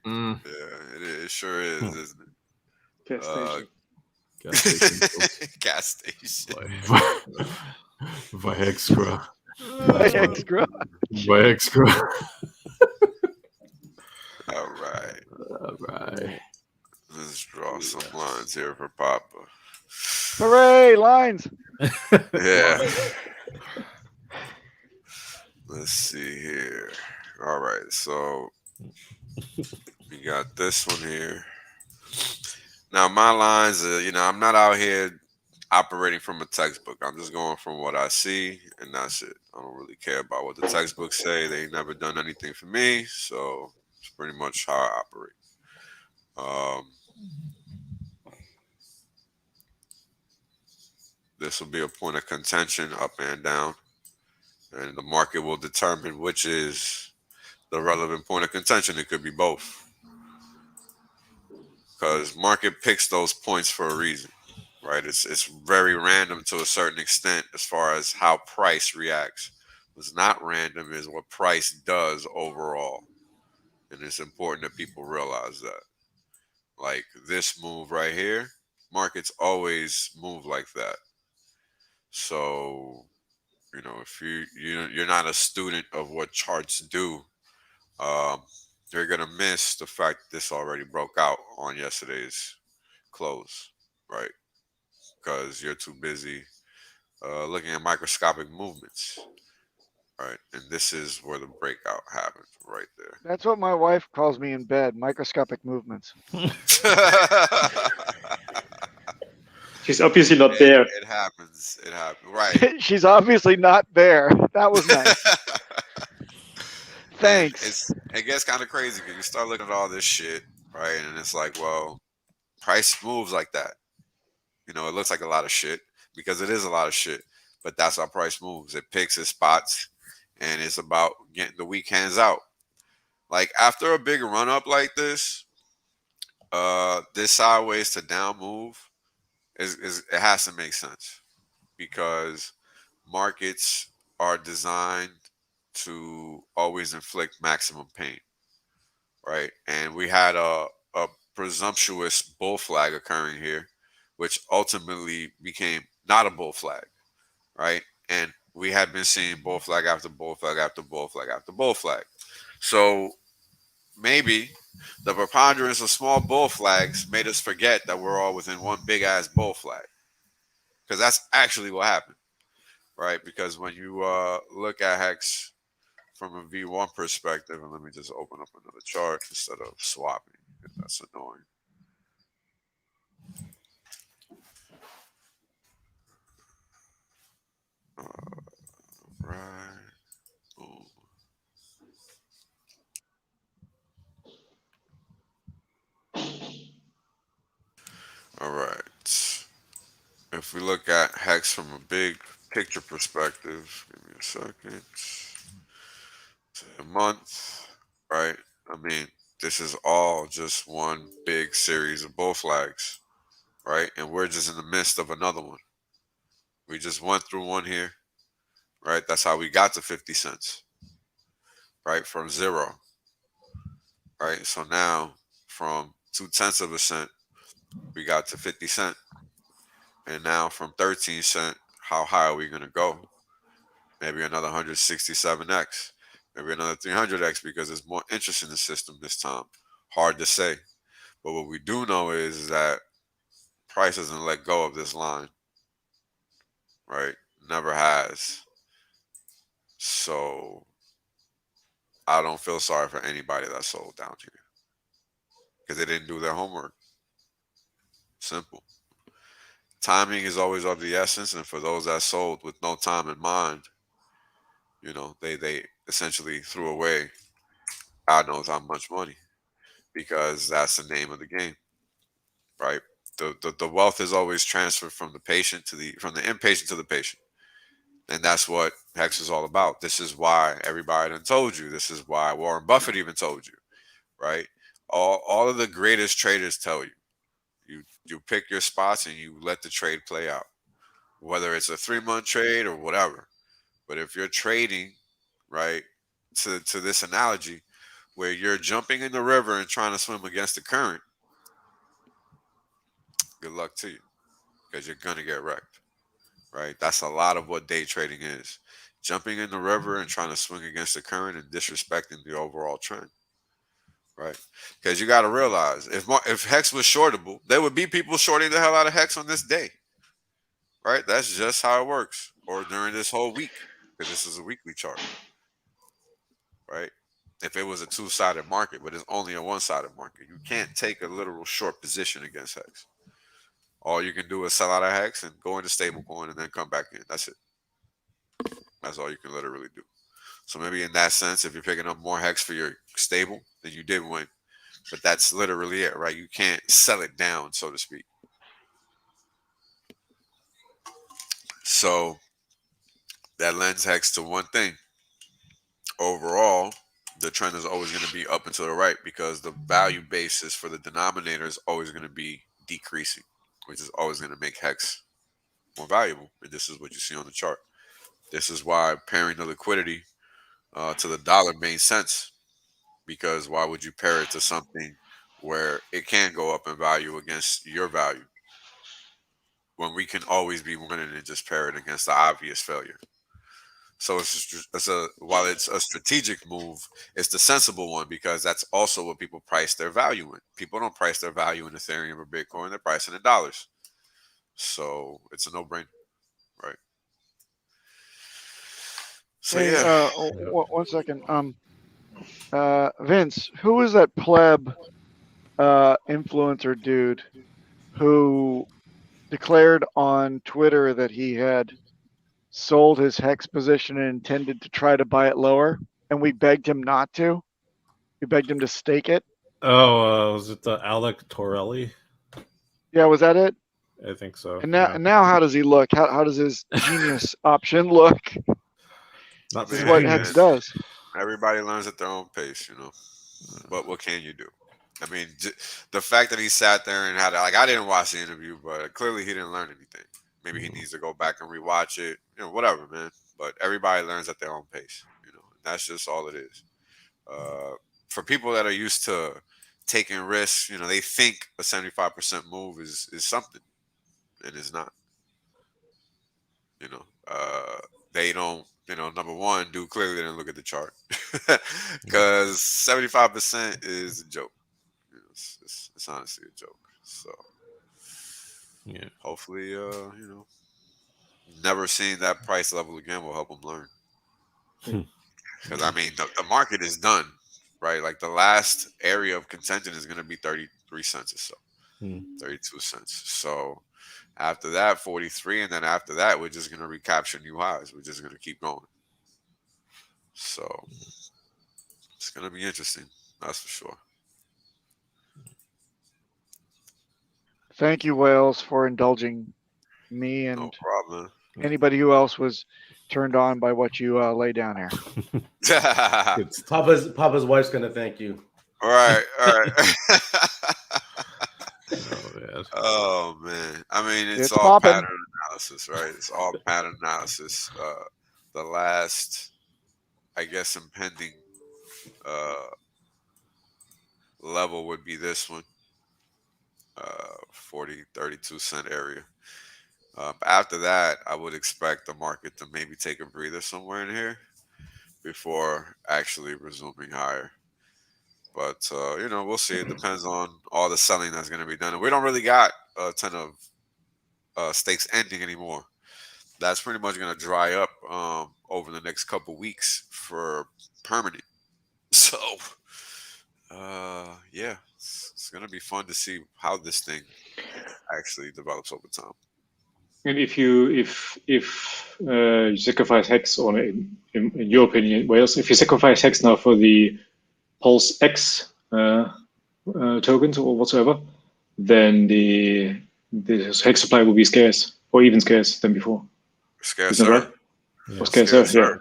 Mm. Yeah, it sure is, isn't it? Gas station. Gas station. Gas station. Viextra. Extra. Viextra. All right. All right. Let's draw some lines here for Papa. Hooray! Lines. Yeah. Let's see here. All right, so we got this one here. Now my lines are, I'm not out here operating from a textbook. I'm just going from what I see, and that's it. I don't really care about what the textbooks say. They ain't never done anything for me, so it's pretty much how I operate. This will be a point of contention up and down, and the market will determine which is the relevant point of contention. It could be both, because market picks those points for a reason, right? It's very random to a certain extent as far as how price reacts. What's not random is what price does overall, and it's important that people realize that. Like this move right here, markets always move like that. So, if you're not a student of what charts do, you're gonna miss the fact that this already broke out on yesterday's close, right? Because you're too busy looking at microscopic movements, right? And this is where the breakout happened, right there. That's what my wife calls me in bed. Microscopic movements. She's obviously not there. It happens. It happens. Right. She's obviously not there. That was nice. Thanks. It gets kind of crazy because you start looking at all this shit, right? And it's like, well, price moves like that. It looks like a lot of shit because it is a lot of shit. But that's how price moves. It picks its spots, and it's about getting the weak hands out. Like after a big run up like this, this sideways to down move is it has to make sense, because markets are designed to always inflict maximum pain, right? And we had a presumptuous bull flag occurring here, which ultimately became not a bull flag, right? And we had been seeing bull flag after bull flag after bull flag after bull flag. So maybe the preponderance of small bull flags made us forget that we're all within one big ass bull flag, because that's actually what happened, right? Because when you look at Hex from a V1 perspective, and let me just open up another chart instead of swapping, that's annoying. Right. Boom. All right. If we look at Hex from a big picture perspective, give me a second. A month, right? I mean, this is all just one big series of bull flags, right? And we're just in the midst of another one. We just went through one here, right? That's how we got to 50 cents, right? From zero, right? So now from 0.2 of a cent, we got to 50 cents. And now from 13 cents, how high are we going to go? maybe another 167x, maybe another 300x because there's more interest in the system this time. Hard to say. But what we do know is that price doesn't let go of this line, right? Never has. So I don't feel sorry for anybody that sold down here because they didn't do their homework. Simple. Timing is always of the essence, and for those that sold with no time in mind, they essentially threw away God knows how much money because that's the name of the game, right? The wealth is always transferred from the impatient to the patient. And that's what Hex is all about. This is why everybody done told you. This is why Warren Buffett even told you, right? All of the greatest traders tell you. You pick your spots and you let the trade play out. Whether it's a 3-month trade or whatever. But if you're trading, right, to this analogy, where you're jumping in the river and trying to swim against the current, good luck to you because you're going to get wrecked, right? That's a lot of what day trading is. Jumping in the river and trying to swing against the current and disrespecting the overall trend, right? Because you got to realize if Hex was shortable, there would be people shorting the hell out of Hex on this day, right? That's just how it works. Or during this whole week, because this is a weekly chart, right? If it was a two-sided market, but it's only a one-sided market, you can't take a literal short position against Hex. All you can do is sell out of Hex and go into stablecoin and then come back in. That's it. That's all you can literally do. So maybe in that sense, if you're picking up more Hex for your stable, then you did win. But that's literally it, right? You can't sell it down, so to speak. So that lends Hex to one thing. Overall, the trend is always going to be up and to the right because the value basis for the denominator is always going to be decreasing, which is always going to make Hex more valuable. And this is what you see on the chart. This is why pairing the liquidity to the dollar made sense, because why would you pair it to something where it can go up in value against your value when we can always be winning and just pair it against the obvious failure? So while it's a strategic move, it's the sensible one because that's also what people price their value in. People don't price their value in Ethereum or Bitcoin; they're pricing in dollars. So it's a no-brainer, right? So Hey, yeah, one second. Vince, who is that pleb influencer dude who declared on Twitter that he had sold his Hex position and intended to try to buy it lower, and we begged him not to? We begged him to stake it. Oh, was it Alec Torelli? Yeah, was that it? I think so. And now, how does he look? How does his genius option look? Not This is so what genius. Hex does. everybody learns at their own pace, But what can you do? I mean, the fact that he sat there and had I didn't watch the interview, but clearly he didn't learn anything. Maybe he needs to go back and rewatch it, whatever, man. But everybody learns at their own pace, And that's just all it is. For people that are used to taking risks, they think a 75% move is something, and it's not. You know, they don't. Number one, dude clearly didn't look at the chart because 75% is a joke. It's honestly a joke. So Yeah. hopefully, never seeing that price level again will help them learn. Because I mean, the market is done, right? Like the last area of contention is going to be 33 cents or so, 32 cents. So after that, 43, and then after that, we're just going to recapture new highs. We're just going to keep going. So it's going to be interesting. That's for sure. Thank you, Wales, for indulging me No and problem. anybody who else was turned on by what you lay down here. Papa's wife's gonna thank you. All right. Oh, Oh man. I mean, it's all popping. pattern analysis, right? It's all pattern analysis. The last, I guess, impending level would be this one, 40, 32 cent area. After that, I would expect the market to maybe take a breather somewhere in here before actually resuming higher. But we'll see. It depends on all the selling that's going to be done, and we don't really got a ton of stakes ending anymore. That's pretty much going to dry up over the next couple weeks for permanent. So, yeah, it's going to be fun to see how this thing actually develops over time. And if you sacrifice Hex, or in your opinion, Wales, if you sacrifice Hex now for the PulseX tokens or whatsoever, then the Hex supply will be scarce, or even scarce than before. Scarce, Isn't that right? Yeah. Or scarcer, yeah.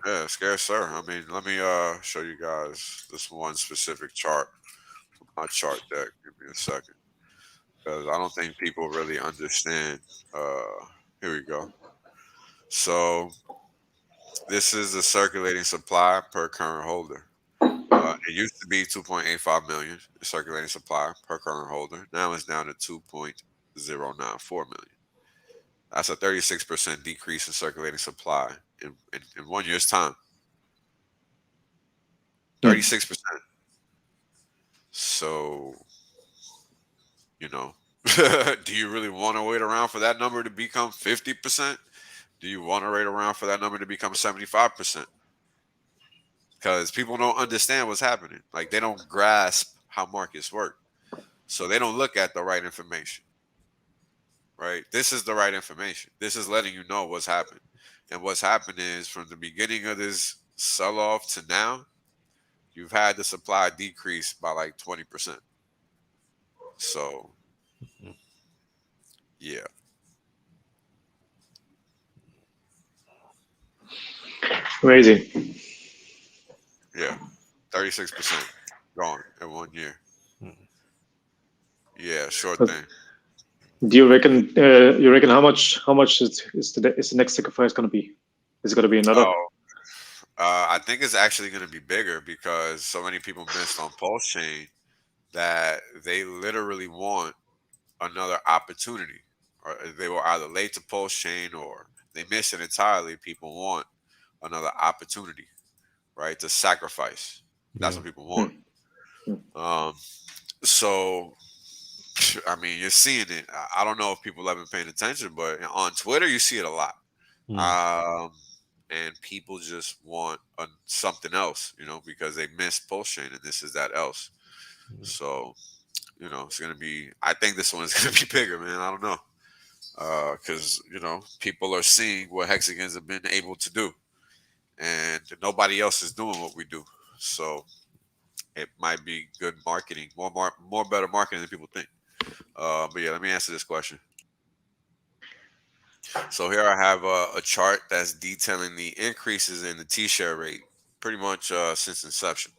Yeah, sir. I mean, let me show you guys this one specific chart from my chart deck. Give me a second, because I don't think people really understand. Here we go. So this is the circulating supply per current holder. It used to be 2.85 million circulating supply per current holder. Now it's down to 2.094 million. That's a 36% decrease in circulating supply in 1 year's time. 36%. So, do you really want to wait around for that number to become 50%? Do you want to wait around for that number to become 75%? Because people don't understand what's happening. Like, they don't grasp how markets work. So they don't look at the right information. Right? This is the right information. This is letting you know what's happened. And what's happened is, from the beginning of this sell-off to now, you've had the supply decrease by like 20%. So, yeah. Crazy. Yeah. 36% gone in 1 year. Yeah, sure thing. Do you reckon? How much? Is the next sacrifice going to be? Is it going to be another? Oh, I think it's actually going to be bigger, because so many people missed on Pulse Chain that they literally want another opportunity, or they were either late to Pulse Chain or they missed it entirely. People want another opportunity, right, to sacrifice. That's what people want. So, I mean, you're seeing it. I don't know if people have been paying attention, but on Twitter, you see it a lot. And people just want something else, because they missed Pulse Chain, and this is that else. So, it's going to be, I think this one is going to be bigger, man. I don't know. Because, people are seeing what Hexagons have been able to do, and nobody else is doing what we do. So it might be good marketing, more better marketing than people think. But yeah, let me answer this question. So here I have a chart that's detailing the increases in the T-share rate pretty much since inception,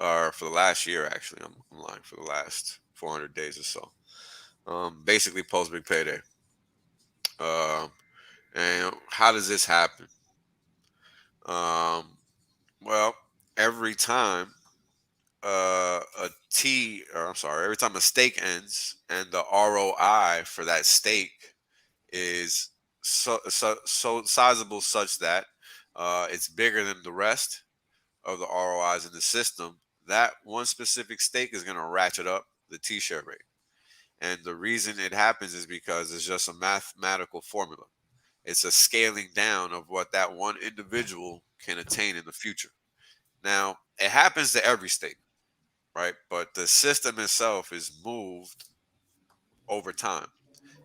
or for the last year, actually. I'm lying, for the last 400 days or so. Basically, post big payday. And how does this happen? Well, every time every time a stake ends and the ROI for that stake is so sizable, such that it's bigger than the rest of the ROIs in the system, that one specific stake is going to ratchet up the T-share rate. And the reason it happens is because it's just a mathematical formula. It's a scaling down of what that one individual can attain in the future. Now, it happens to every stake, right? But the system itself is moved over time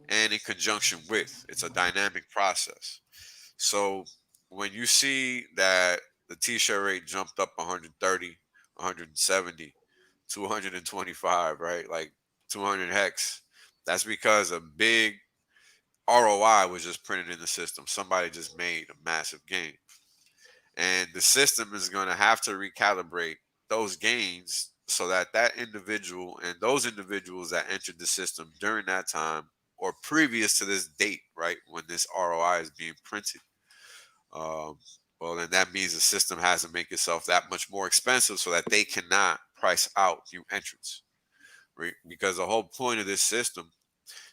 and in conjunction with. It's a dynamic process. So when you see that the T-share rate jumped up 130, 170, 225, right? Like 200 hex, that's because a big ROI was just printed in the system. Somebody just made a massive gain. And the system is going to have to recalibrate those gains so that that individual and those individuals that entered the system during that time or previous to this date, right, when this ROI is being printed, well, then that means the system has to make itself that much more expensive so that they cannot price out new entrants, right? Because the whole point of this system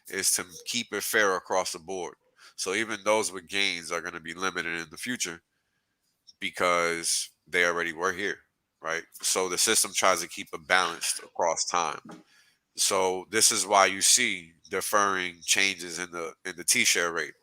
is to keep it fair across the board. So even those with gains are going to be limited in the future because they already were here, right? So the system tries to keep it balanced across time. So this is why you see deferring changes in the T-share rate,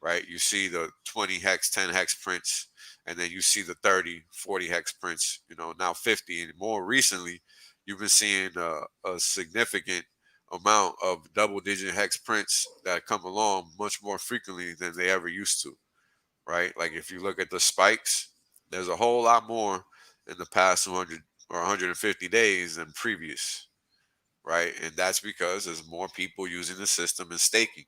right? You see the 20 hex, 10 hex prints, and then you see the 30, 40 hex prints, now 50. And more recently, you've been seeing a significant amount of double-digit hex prints that come along much more frequently than they ever used to, right? Like if you look at the spikes, there's a whole lot more in the past 200 or 150 days than previous, right? And that's because there's more people using the system and staking.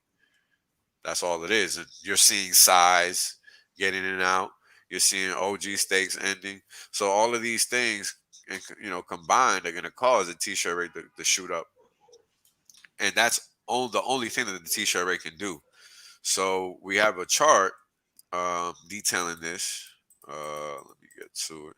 That's all it is. And you're seeing size getting in and out. You're seeing OG stakes ending. So all of these things, combined, are going to cause the T-shirt rate to shoot up. And that's the only thing that the T-shirt rate can do. So we have a chart detailing this. Let me get to it.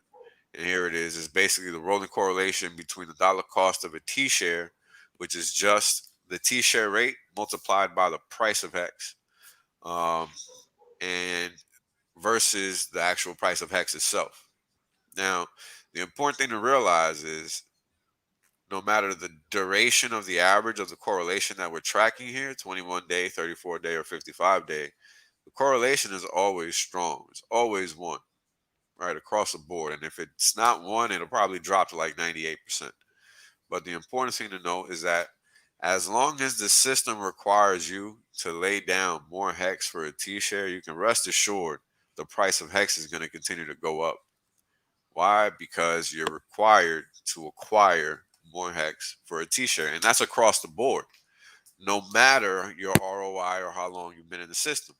And here it is. It's basically the rolling correlation between the dollar cost of a T-share, which is just the T-share rate multiplied by the price of Hex, and versus the actual price of Hex itself. Now, the important thing to realize is no matter the duration of the average of the correlation that we're tracking here, 21 day, 34 day, or 55 day, the correlation is always strong. It's always one, right, across the board. And if it's not one, it'll probably drop to like 98%. But the important thing to know is that as long as the system requires you to lay down more Hex for a T-share, you can rest assured the price of Hex is going to continue to go up. Why? Because you're required to acquire more Hex for a T-share. And that's across the board, no matter your ROI or how long you've been in the system,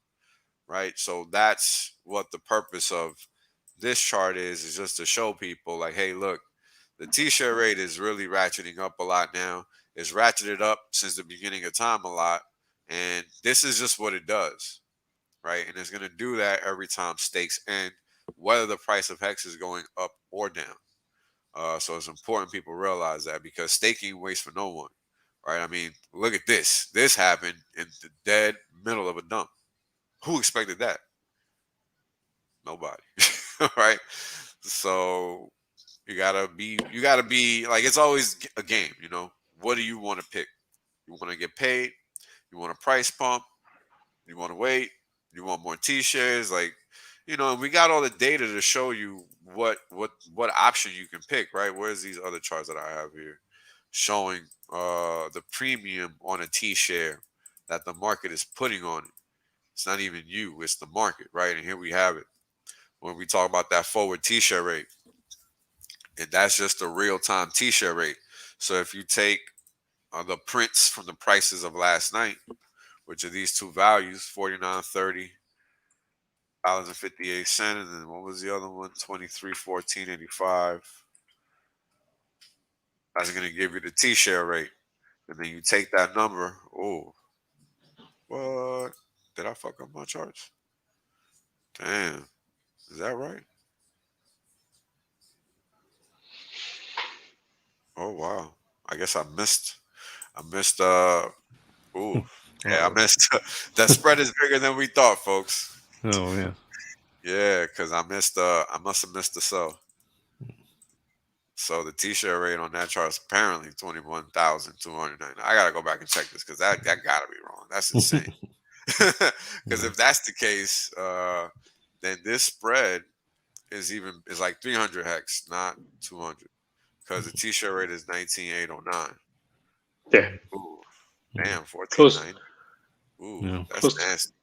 right? So that's what the purpose of this chart is just to show people like, hey, look, the T-share rate is really ratcheting up a lot now. It's ratcheted up since the beginning of time a lot. And this is just what it does, right? And it's going to do that every time stakes end, whether the price of Hex is going up or down. So it's important people realize that because staking waits for no one, right? I mean, look at this. This happened in the dead middle of a dump. Who expected that? Nobody, right? So you gotta be like, it's always a game, What do you want to pick? You want to get paid? You want a price pump? You want to wait? You want more T-shares? Like, and we got all the data to show you what option you can pick, right? Where's these other charts that I have here showing the premium on a T-share that the market is putting on it? It's not even you, it's the market, right? And here we have it. When we talk about that forward T-share rate, and that's just the real-time T-share rate. So if you take the prints from the prices of last night, which are these two values, $49.30, $58, and then what was the other one? $23.14.85. That's going to give you the T-share rate. And then you take that number. Oh, what? Did I fuck up my charts? Damn. Is that right? Oh, wow. I guess I missed. Ooh. Yeah, I missed. That spread is bigger than we thought, folks. Oh, yeah. Yeah, because I must have missed the sell. So the T-share rate on that chart is apparently 21,209. I gotta go back and check this because that gotta be wrong. That's insane. Because if that's the case, then this spread is like 300 hex, not 200. Because the T-share rate is 19,809. Yeah. Ooh, damn, 14.9. Close. Ooh, Yeah. that's Close. nasty.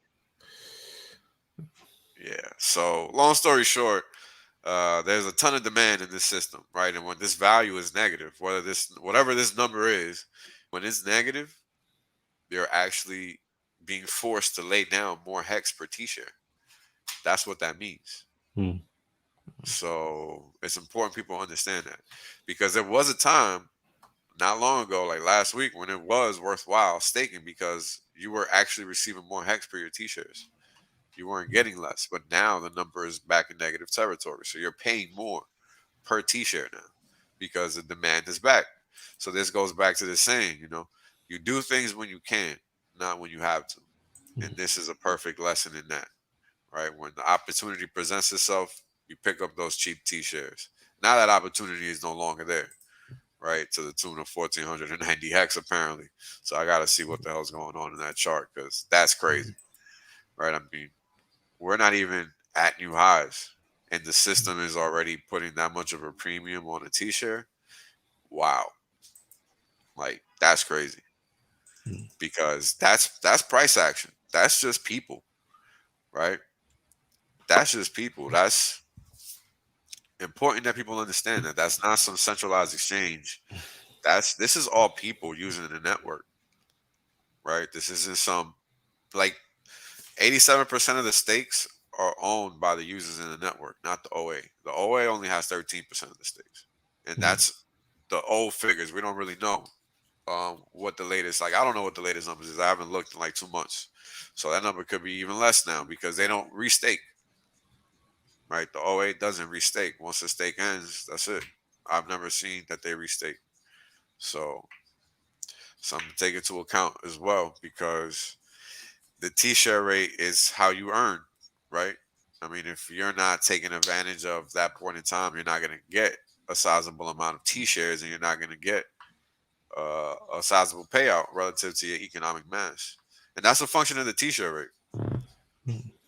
Yeah. So long story short, there's a ton of demand in this system, right? And when this value is negative, whatever this number is, when it's negative, you're actually being forced to lay down more Hex per T-share. That's what that means. Hmm. So it's important people understand that, because there was a time not long ago, like last week, when it was worthwhile staking because you were actually receiving more Hex per your T-shares. You weren't getting less, but now the number is back in negative territory. So you're paying more per T-share now because the demand is back. So this goes back to the saying, you do things when you can, not when you have to. And this is a perfect lesson in that, right? When the opportunity presents itself, you pick up those cheap T-shares. Now that opportunity is no longer there, right? To the tune of 1,490 hex, apparently. So I got to see what the hell's going on in that chart, because that's crazy, right? I mean, we're not even at new highs, and the system is already putting that much of a premium on a T-share. Wow. Like, that's crazy, because that's price action. That's just people, right? That's just people. That's important that people understand that that's not some centralized exchange. This is all people using the network, right? This isn't some, like, 87% of the stakes are owned by the users in the network, not the OA. The OA only has 13% of the stakes, and that's the old figures. We don't really know what the latest. Like, I don't know what the latest numbers is. I haven't looked in like 2 months, so that number could be even less now because they don't restake. Right, the OA doesn't restake. Once the stake ends, that's it. I've never seen that they restake. So something to take into account as well, because the T-share rate is how you earn, right? I mean, if you're not taking advantage of that point in time, you're not going to get a sizable amount of T-shares, and you're not going to get a sizable payout relative to your economic mass. And that's a function of the T-share rate.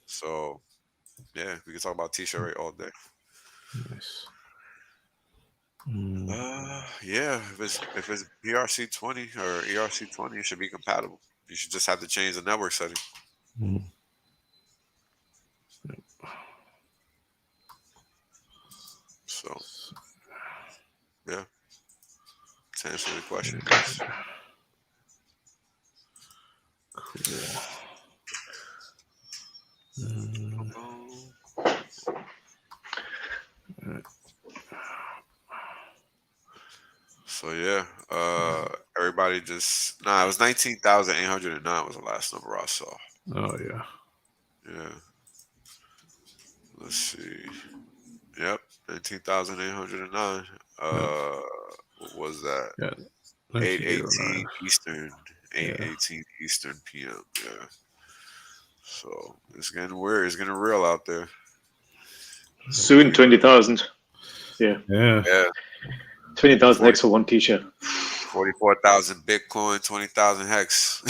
So, yeah, we can talk about T-share rate all day. Nice. Yeah, if it's ERC20 or ERC20, it should be compatible. You should just have to change the network setting. So, yeah, to answer the question. So yeah, everybody just it was 19,809 was the last number I saw. Oh yeah. Yeah. Let's see. Yep, 19,809. What was that? Yeah. 8:18 Eastern. 8:18 Eastern PM. Yeah. So it's getting weird. It's getting real out there. Soon 20,000. Yeah. Yeah. 20,000 hex for one T-shirt. 44,000 Bitcoin, 20,000 hex.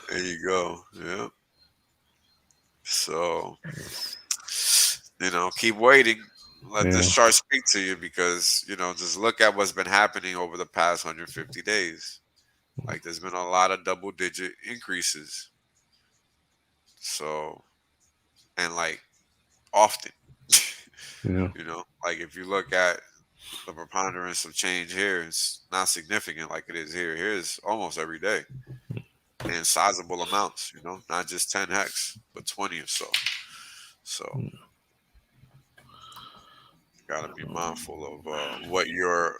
There you go. Yeah. So, keep waiting. Let this chart speak to you, because, just look at what's been happening over the past 150 days. Like, there's been a lot of double-digit increases. So, and like often, like if you look at the preponderance of change here, it's not significant like it is here. Here's almost every day, and sizable amounts. Not just 10 hex, but 20 or so. So, gotta be mindful of what your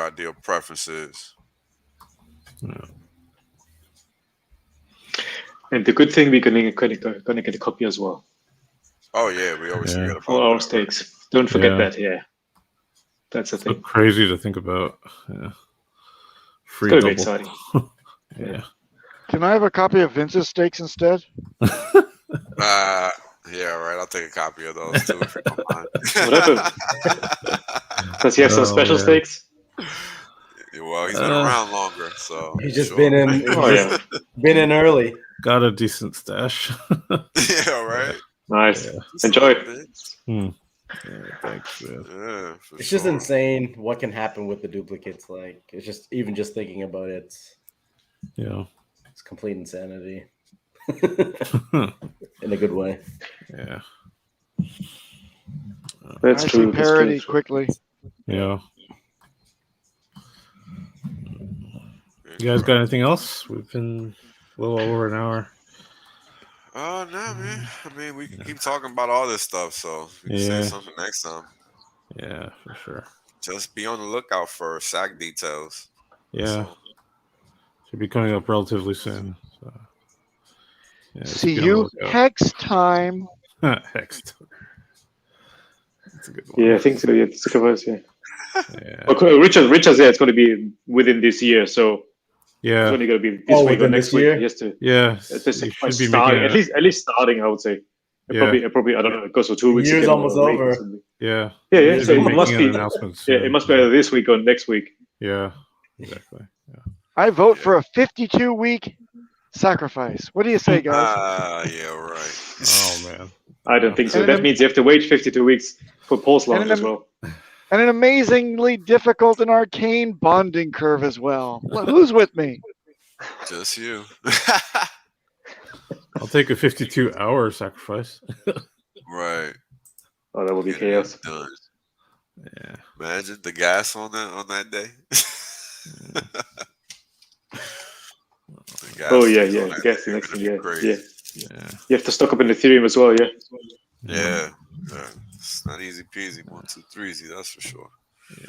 ideal preference is. And the good thing, we're gonna get a copy as well. Oh yeah, we always forget about for our stakes. Don't forget that. Yeah, that's the thing. So crazy to think about. Yeah. Free it's double. Exciting. Yeah. Can I have a copy of Vince's stakes instead? Yeah, right. I'll take a copy of those too if you don't mind. Whatever. Does he have some special stakes? Well, he's been around longer, so he's just been in. Been in early. Got a decent stash. Yeah, right. Nice. Enjoy. Yeah, thanks, man. Yeah, it's just insane what can happen with the duplicates. Like, it's just even just thinking about it. Yeah, it's complete insanity. In a good way. Yeah. That's I true. see parity quickly. Yeah. You guys got anything else? We've been a little over an hour. Oh, no, man. I mean, we can keep talking about all this stuff, so we can say something next time. Yeah, for sure. Just be on the lookout for SAC details. Yeah. Should be coming up relatively soon. So. Yeah, see you hex time. Hex time. That's a good one. Yeah, I think so. Yeah, it's a good one, yeah. Richard, yeah, it's going to be within this year, so Yeah. It's only going to be this week or within next this week. year? He has to. Yeah. This You is should be starting, making at least starting. I would say. Yeah. Probably. I don't know. It goes for 2 weeks. Year's again, or almost a week or over. something. Yeah. Yeah. You So should be it must making be. an announcement Yeah, soon. it must be either this week or next week. Yeah. Exactly. Yeah. I vote for a 52-week sacrifice. What do you say, guys? Yeah, right. Oh man. I don't think so. And That means you have to wait 52 weeks for Pulse launch And as well. And an amazingly difficult and arcane bonding curve as well. Who's with me? Just you. I'll take a 52-hour sacrifice. Right. Oh, that would be Get it chaos. done. Yeah. Imagine the gas on that day. The gas Oh yeah, on yeah. that Guess day the next would thing. be Yeah, crazy. yeah. Yeah. You have to stock up in Ethereum as well. Yeah. Yeah. It's not easy peasy. 1, 2, 3 easy. That's for sure.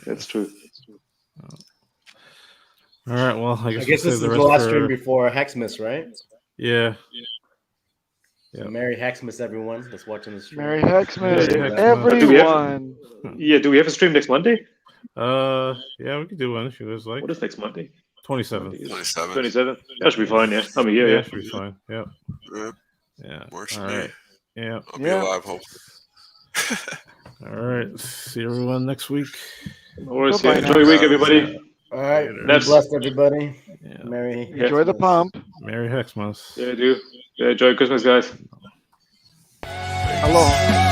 That's true. All right. Well, I guess, This is the last stream before Hexmas, right? Yeah. So Merry Hexmas, everyone that's watching the stream. Merry Hexmas, Merry Hexmas. everyone. Yeah. Do we have a stream next Monday? Yeah, we could do one if you guys like. What is next Monday? 27th. 27. 27. That should be fine. Yeah. I'm here. Yeah, Yeah. should be fine. Yeah. Yeah. Yeah. Works All for me. right. Yeah. I'll be Yeah. alive, hopefully. All right. See everyone next week. No worries. Bye-bye Yeah. now. Enjoy your week, everybody. All right. Later. Be blessed, everybody. Yeah. Merry. Enjoy the Hexmas. pump. Merry Hexmas. Yeah, do. Yeah, enjoy Christmas, guys. Aloha.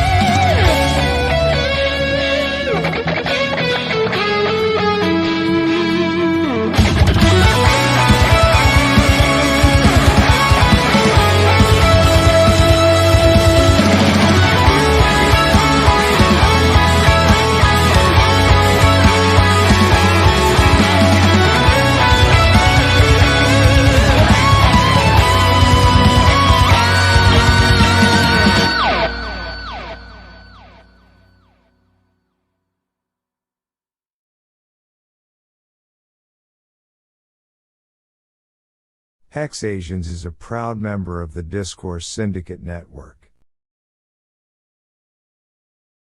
HexAsians is a proud member of the Discourse Syndicate Network.